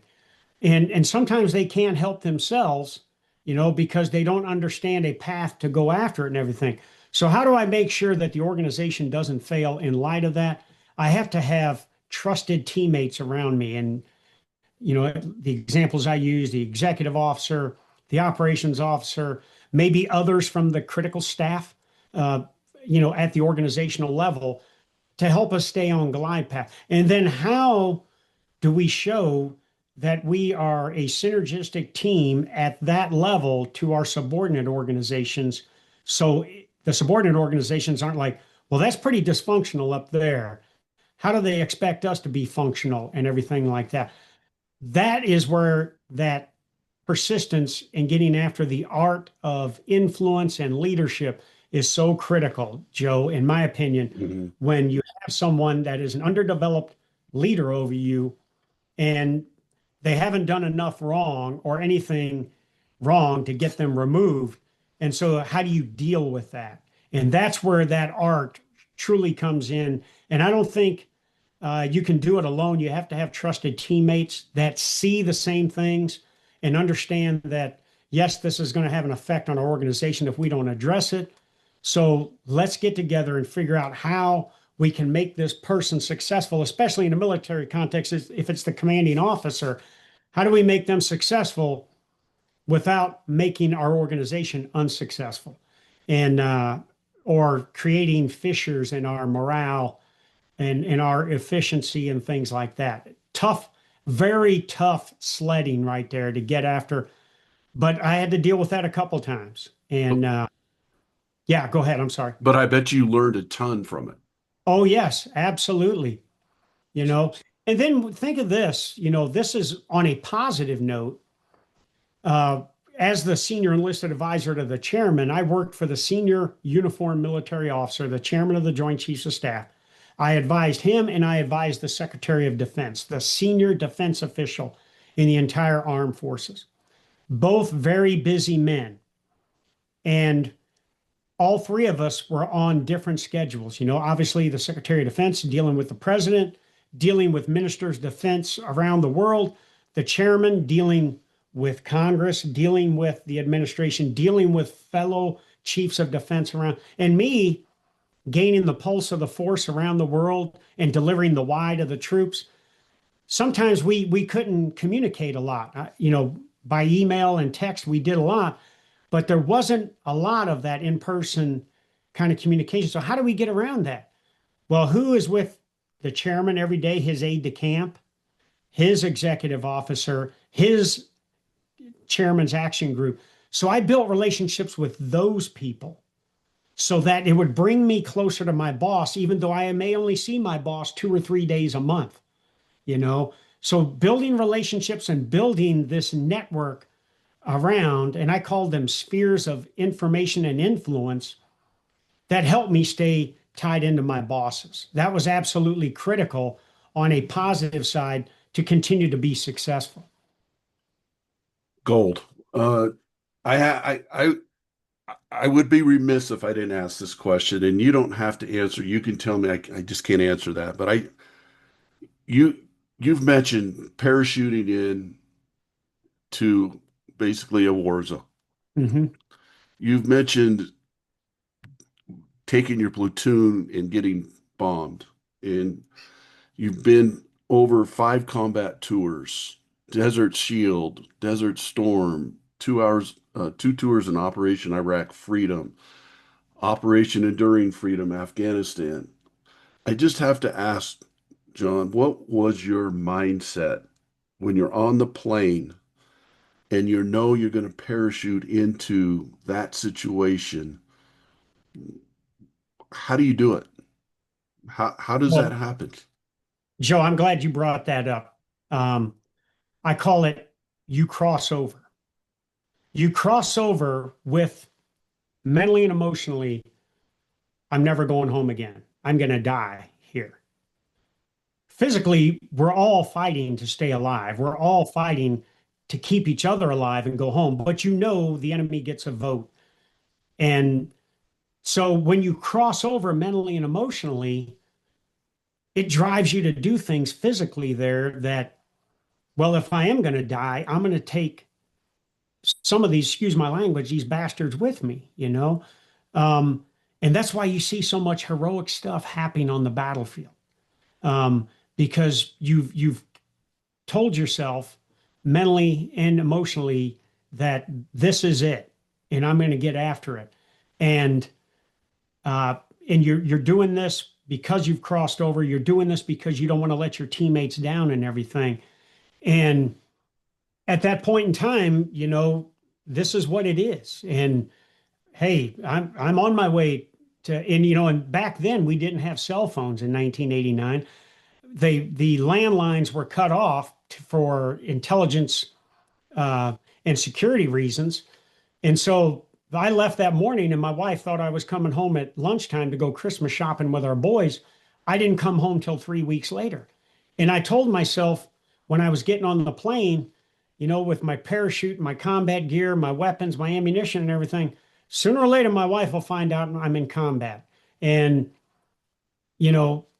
And sometimes they can't help themselves, because they don't understand a path to go after it and everything. So how do I make sure that the organization doesn't fail in light of that? I have to have trusted teammates around me. And the examples I use, the executive officer, the operations officer, maybe others from the critical staff, at the organizational level to help us stay on glide path. And then how do we show that we are a synergistic team at that level to our subordinate organizations? So the subordinate organizations aren't like, well, that's pretty dysfunctional up there. How do they expect us to be functional and everything like that? That is where that persistence in getting after the art of influence and leadership is so critical, Joe, in my opinion, Mhm. when you have someone that is an underdeveloped leader over you and they haven't done enough wrong or anything wrong to get them removed. And so, how do you deal with that? And that's where that art truly comes in. And I don't think you can do it alone. You have to have trusted teammates that see the same things and understand that, yes, this is going to have an effect on our organization if we don't address it. So let's get together and figure out how we can make this person successful, especially in a military context, if it's the commanding officer. How do we make them successful without making our organization unsuccessful and or creating fissures in our morale and in our efficiency and things like that? Tough, very tough sledding right there to get after. But I had to deal with that a couple times. But, And yeah, go ahead. I'm sorry. but I bet you learned a ton from it. Oh, yes, absolutely. You know, and then think of this, this is on a positive note. Uh, as the senior enlisted advisor to the chairman, I worked for the senior uniformed military officer, the chairman of the Joint Chiefs of Staff. I advised him and I advised the Secretary of Defense, the senior defense official in the entire armed forces. Both very busy men. And all three of us were on different schedules. Obviously, the Secretary of Defense dealing with the president, dealing with ministers of defense around the world, the chairman dealing with Congress, dealing with the administration, dealing with fellow chiefs of defense around, and me gaining the pulse of the force around the world and delivering the why to the troops. Sometimes we couldn't communicate a lot. By email and text, we did a lot, but there wasn't a lot of that in-person kind of communication. So how do we get around that? Well, who is with the chairman every day? His aide de camp, his executive officer, his chairman's action group. So I built relationships with those people so that it would bring me closer to my boss, even though I may only see my boss 2 or 3 days a month, So building relationships and building this network around, and I called them spheres of information and influence, that helped me stay tied into my bosses. That was absolutely critical on a positive side to continue to be successful. Gold. I would be remiss if I didn't ask this question, and you don't have to answer. You can tell me. I just can't answer that. But you you've mentioned parachuting in to basically a war zone. Mm-hmm. You've mentioned taking your platoon and getting bombed, and you've been over 5 combat tours: Desert Shield, Desert Storm, 2 hours, 2 tours in Operation Iraqi Freedom, Operation Enduring Freedom, Afghanistan. I just have to ask, John, what was your mindset when you're on the plane and you're going to parachute into that situation? How do you do it? How does that Well, happen? Joe, I'm glad you brought that up. I call it you cross over. You cross over with mentally and emotionally, I'm never going home again. I'm going to die here. Physically, we're all fighting to stay alive. We're all fighting to keep each other alive and go home. But the enemy gets a vote. And so when you cross over mentally and emotionally, it drives you to do things physically there that, well, if I am going to die, I'm going to take some of these, excuse my language, these bastards with me. And that's why you see so much heroic stuff happening on the battlefield. Because you've told yourself mentally and emotionally that this is it, and I'm going to get after it. And you're doing this because you've crossed over. You're doing this because you don't want to let your teammates down and everything. And at that point in time, this is what it is. And hey, I'm on my way to, and back then we didn't have cell phones in 1989. The landlines were cut off for intelligence and security reasons. And so I left that morning and my wife thought I was coming home at lunchtime to go Christmas shopping with our boys. I didn't come home till 3 weeks later. And I told myself when I was getting on the plane, with my parachute, my combat gear, my weapons, my ammunition and everything, sooner or later, my wife will find out I'm in combat. And,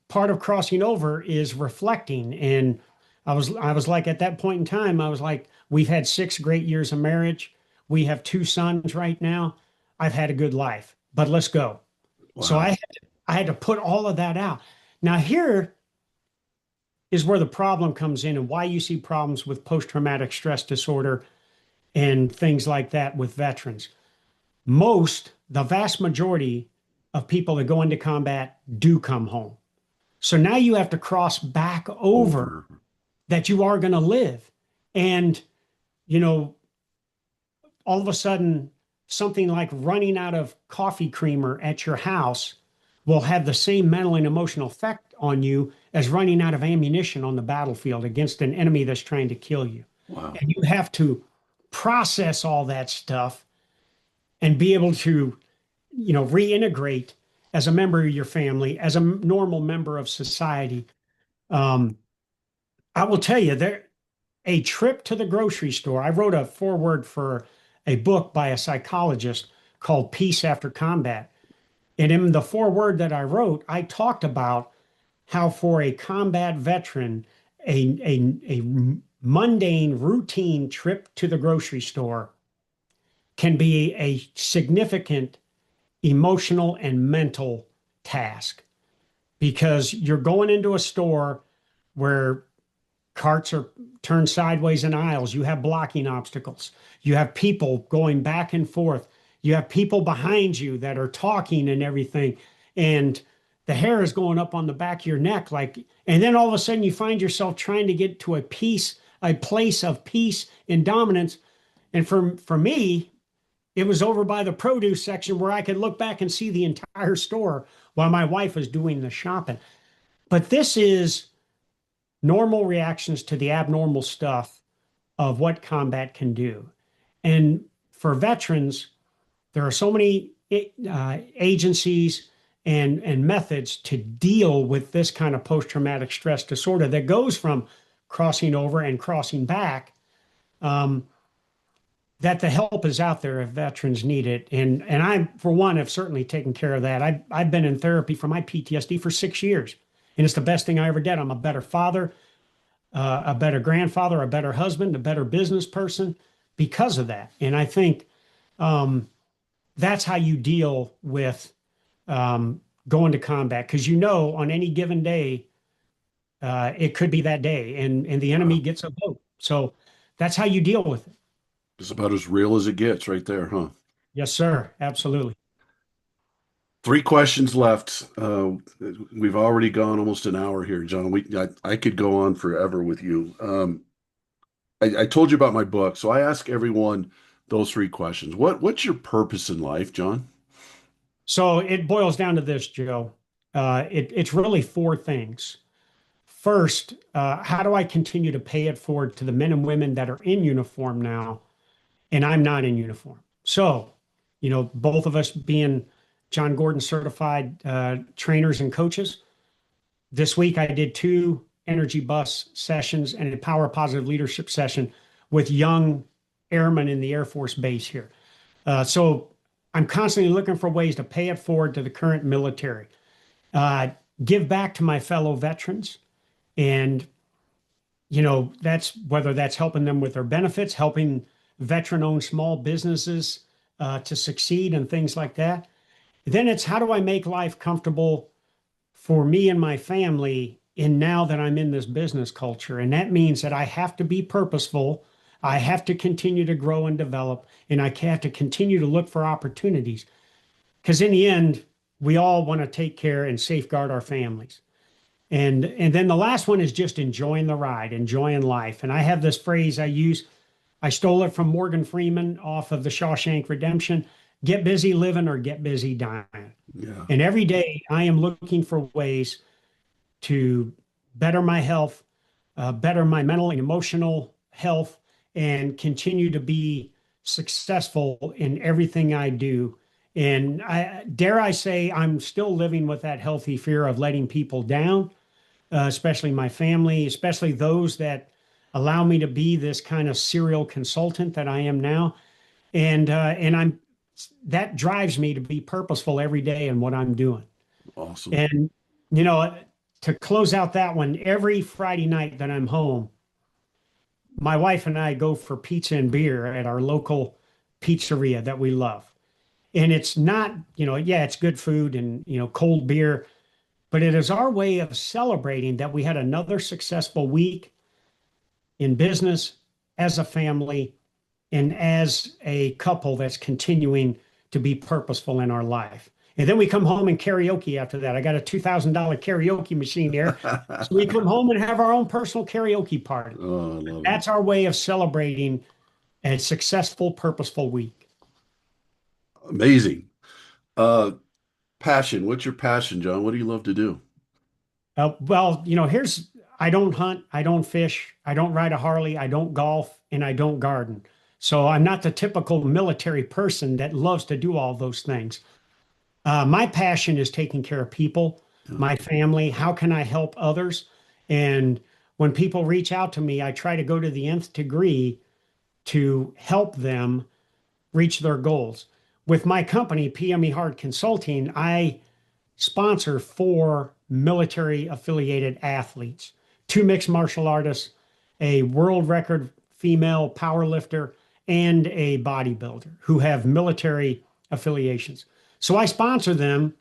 part of crossing over is reflecting. And I was like, at that point in time, I was like, we've had 6 great years of marriage. We have 2 sons right now. I've had a good life, but let's go. So Wow. I had to put all of that out. Now, here is where the problem comes in and why you see problems with post-traumatic stress disorder and things like that with veterans. The vast majority of people that go into combat do come home. So now you have to cross back over Over. that you are going to live. And, you know, all of a sudden, something like running out of coffee creamer at your house will have the same mental and emotional effect on you as running out of ammunition on the battlefield against an enemy that's trying to kill you. Wow. And you have to process all that stuff and be able to, reintegrate as a member of your family, as a normal member of society. Um, I will tell you, a trip to the grocery store. I wrote a foreword for a book by a psychologist called Peace After Combat. And in the foreword that I wrote, I talked about how for a combat veteran, a mundane, routine trip to the grocery store can be a significant emotional and mental task because you're going into a store where carts are turned sideways in aisles. You have blocking obstacles. You have people going back and forth. You have people behind you that are talking and everything. And the hair is going up on the back of your neck. And then all of a sudden you find yourself trying to get to a place of peace and dominance. And for me, it was over by the produce section where I could look back and see the entire store while my wife was doing the shopping. But this is normal reactions to the abnormal stuff of what combat can do. And for veterans, there are so many agencies and methods to deal with this kind of post-traumatic stress disorder that goes from crossing over and crossing back, that the help is out there if veterans need it. And I, for one, have certainly taken care of that. I've been in therapy for my PTSD for 6 years, and it's the best thing I ever did. I'm a better father, a better grandfather, a better husband, a better business person because of that. And I think that's how you deal with going to combat, because on any given day, it could be that day, and the enemy Wow. gets a vote. So that's how you deal with it. It's about as real as it gets right there, huh? Yes, sir. Absolutely. Three questions left. We've already gone almost an hour here, John. I could go on forever with you. I told you about my book, so I ask everyone those three questions. What's your purpose in life, John? So it boils down to this, Joe. It's really four things. First, how do I continue to pay it forward to the men and women that are in uniform now, and I'm not in uniform? So, both of us being John Gordon certified trainers and coaches. This week, I did 2 energy bus sessions and a power positive leadership session with young airmen in the Air Force Base here. So I'm constantly looking for ways to pay it forward to the current military, give back to my fellow veterans. And, whether that's helping them with their benefits, helping veteran-owned small businesses to succeed and things like that. Then it's how do I make life comfortable for me and my family now that I'm in this business culture? And that means that I have to be purposeful. I have to continue to grow and develop, and I have to continue to look for opportunities. Because in the end, we all want to take care and safeguard our families. And then the last one is just enjoying the ride, enjoying life. And I have this phrase I use. I stole it from Morgan Freeman off of the Shawshank Redemption: get busy living or get busy dying. Yeah. And every day I am looking for ways to better my health, better my mental and emotional health, and continue to be successful in everything I do. And dare I say, I'm still living with that healthy fear of letting people down, especially my family, especially those that allow me to be this kind of serial consultant that I am now. And that drives me to be purposeful every day in what I'm doing. Awesome. And, to close out that one, every Friday night that I'm home, my wife and I go for pizza and beer at our local pizzeria that we love. And it's not, yeah, it's good food and, cold beer, but it is our way of celebrating that we had another successful week in business, as a family, and as a couple that's continuing to be purposeful in our life. And then we come home and karaoke after that. I got a $2,000 karaoke machine here. So we come home and have our own personal karaoke party. Oh, I love it. That's our way of celebrating a successful, purposeful week. Amazing. Uh, Passion. What's your passion, John? What do you love to do? Well, I don't hunt, I don't fish, I don't ride a Harley, I don't golf, and I don't garden. So I'm not the typical military person that loves to do all those things. My passion is taking care of people, Yeah. my family. How can I help others? And when people reach out to me, I try to go to the nth degree to help them reach their goals. With my company, PME Hard Consulting, I sponsor 4 military affiliated athletes, 2 mixed martial artists, a world record female power lifter, and a bodybuilder who have military affiliations. So I sponsor them.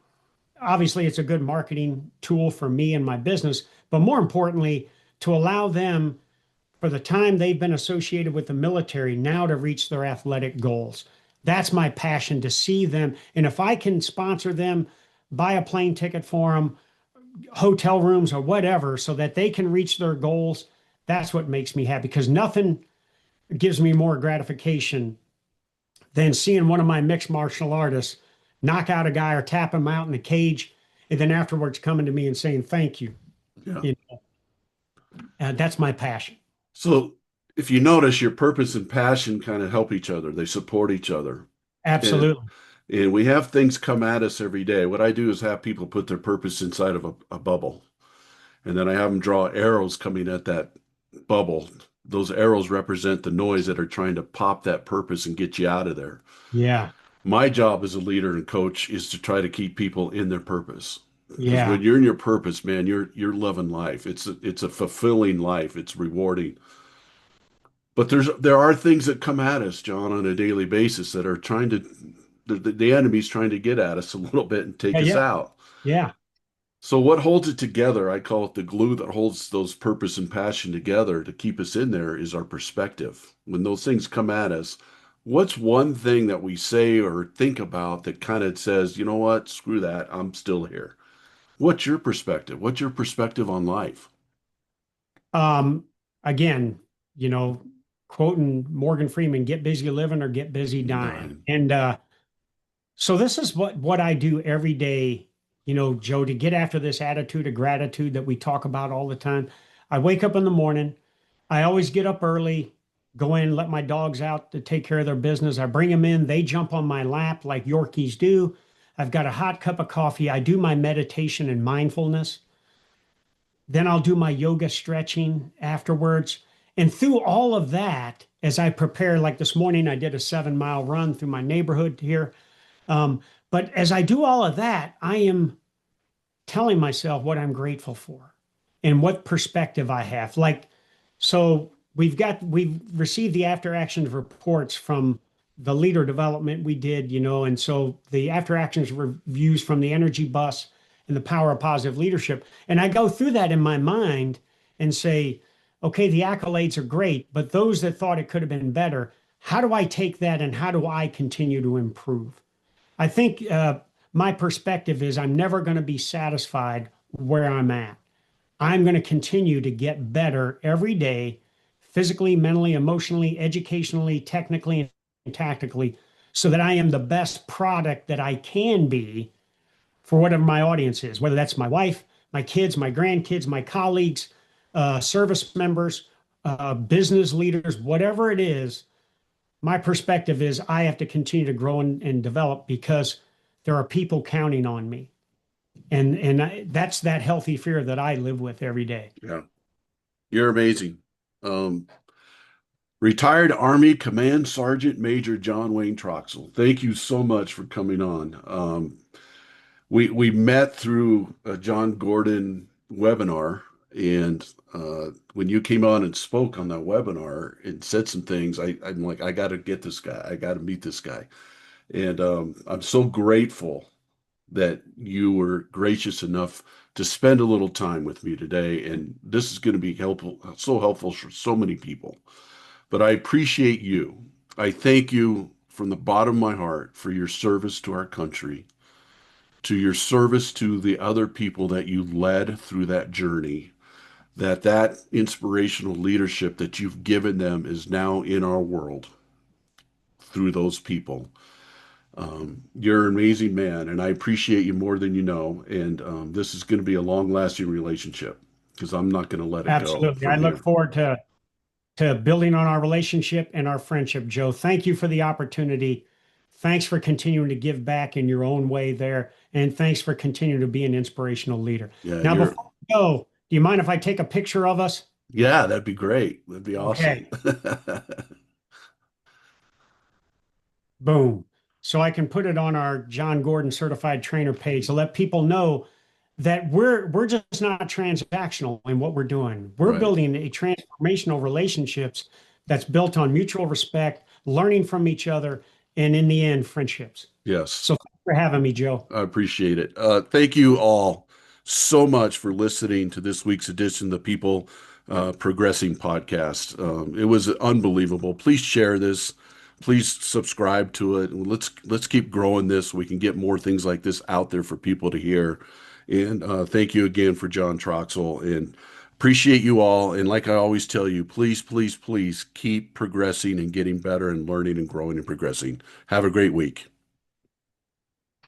Obviously, it's a good marketing tool for me and my business, but more importantly, to allow them for the time they've been associated with the military now to reach their athletic goals. That's my passion, to see them. And if I can sponsor them, buy a plane ticket for them, hotel rooms or whatever, so that they can reach their goals, that's what makes me happy, because nothing gives me more gratification than seeing one of my mixed martial artists knock out a guy or tap him out in the cage, and then afterwards coming to me and saying thank you. Yeah. You that's my passion. So if you notice, your purpose and passion kind of help each other. They support each other. And Absolutely. and we have things come at us every day. What I do is have people put their purpose inside of a bubble. And then I have them draw arrows coming at that bubble. Those arrows represent the noise that are trying to pop that purpose and get you out of there. Yeah. My job as a leader and coach is to try to keep people in their purpose. Because Yeah. when you're in your purpose, man, you're loving life. It's a fulfilling life. It's rewarding. But there are things that come at us, John, on a daily basis that are trying to the enemy's trying to get at us a little bit and take Yeah. us Yeah. out. Yeah. So what holds it together, I call it the glue that holds those purpose and passion together to keep us in there, is our perspective. When those things come at us, what's one thing that we say or think about that kind of says, you know what, screw that, I'm still here. What's your perspective? What's your perspective on life? Um, Again, you know, quoting Morgan Freeman, get busy living or get busy dying. Dying. And so this is what I do every day, Joe, to get after this attitude of gratitude that we talk about all the time. I wake up in the morning. I always get up early, go in, let my dogs out to take care of their business. I bring them in. They jump on my lap like Yorkies do. I've got a hot cup of coffee. I do my meditation and mindfulness. Then I'll do my yoga stretching afterwards. And through all of that, as I prepare, like this morning, I did a 7 mile run through my neighborhood here. But as I do all of that, I am telling myself what I'm grateful for and what perspective I have. Like, so we've received the after action reports from the leader development we did, and so the after actions reviews from the energy bus and the power of positive leadership. And I go through that in my mind and say, okay, the accolades are great, but those that thought it could have been better, how do I take that and how do I continue to improve? I think my perspective is I'm never going to be satisfied where I'm at. I'm going to continue to get better every day, physically, mentally, emotionally, educationally, technically, and tactically, so that I am the best product that I can be for whatever my audience is, whether that's my wife, my kids, my grandkids, my colleagues, service members, business leaders, whatever it is. My perspective is I have to continue to grow and develop because there are people counting on me. That's that healthy fear that I live with every day. Yeah, you're amazing. Um, Retired Army Command Sergeant Major John Wayne Troxell. Thank you so much for coming on. We met through a John Gordon webinar, and when you came on and spoke on that webinar and said some things, I'm like, I got to get this guy. I got to meet this guy. And I'm so grateful that you were gracious enough to spend a little time with me today. And this is going to be helpful, so helpful for so many people. But I appreciate you. I thank you from the bottom of my heart for your service to our country, to your service to the other people that you led through that journey, that inspirational leadership that you've given them is now in our world through those people. You're an amazing man, and I appreciate you more than you know. And this is going to be a long-lasting relationship because I'm not going to let it go Absolutely. I from look here. forward to building on our relationship and our friendship, Joe. Thank you for the opportunity. Thanks for continuing to give back in your own way there. And thanks for continuing to be an inspirational leader. Yeah, Now, you're. before we go, do you mind if I take a picture of us? Yeah, that'd be great. That'd be awesome. Okay, boom. So I can put it on our John Gordon certified trainer page to let people know that we're just not transactional in what we're doing. We're Right. building a transformational relationships that's built on mutual respect, learning from each other, and in the end, friendships. Yes. So thanks for having me, Joe. I appreciate it. Thank you all so much for listening to this week's edition of the People Progressing podcast. It was unbelievable. Please share this. Please subscribe to it. And let's keep growing this so we can get more things like this out there for people to hear. And thank you again for John Troxell and appreciate you all. And like I always tell you, please, please, please keep progressing and getting better and learning and growing and progressing. Have a great week.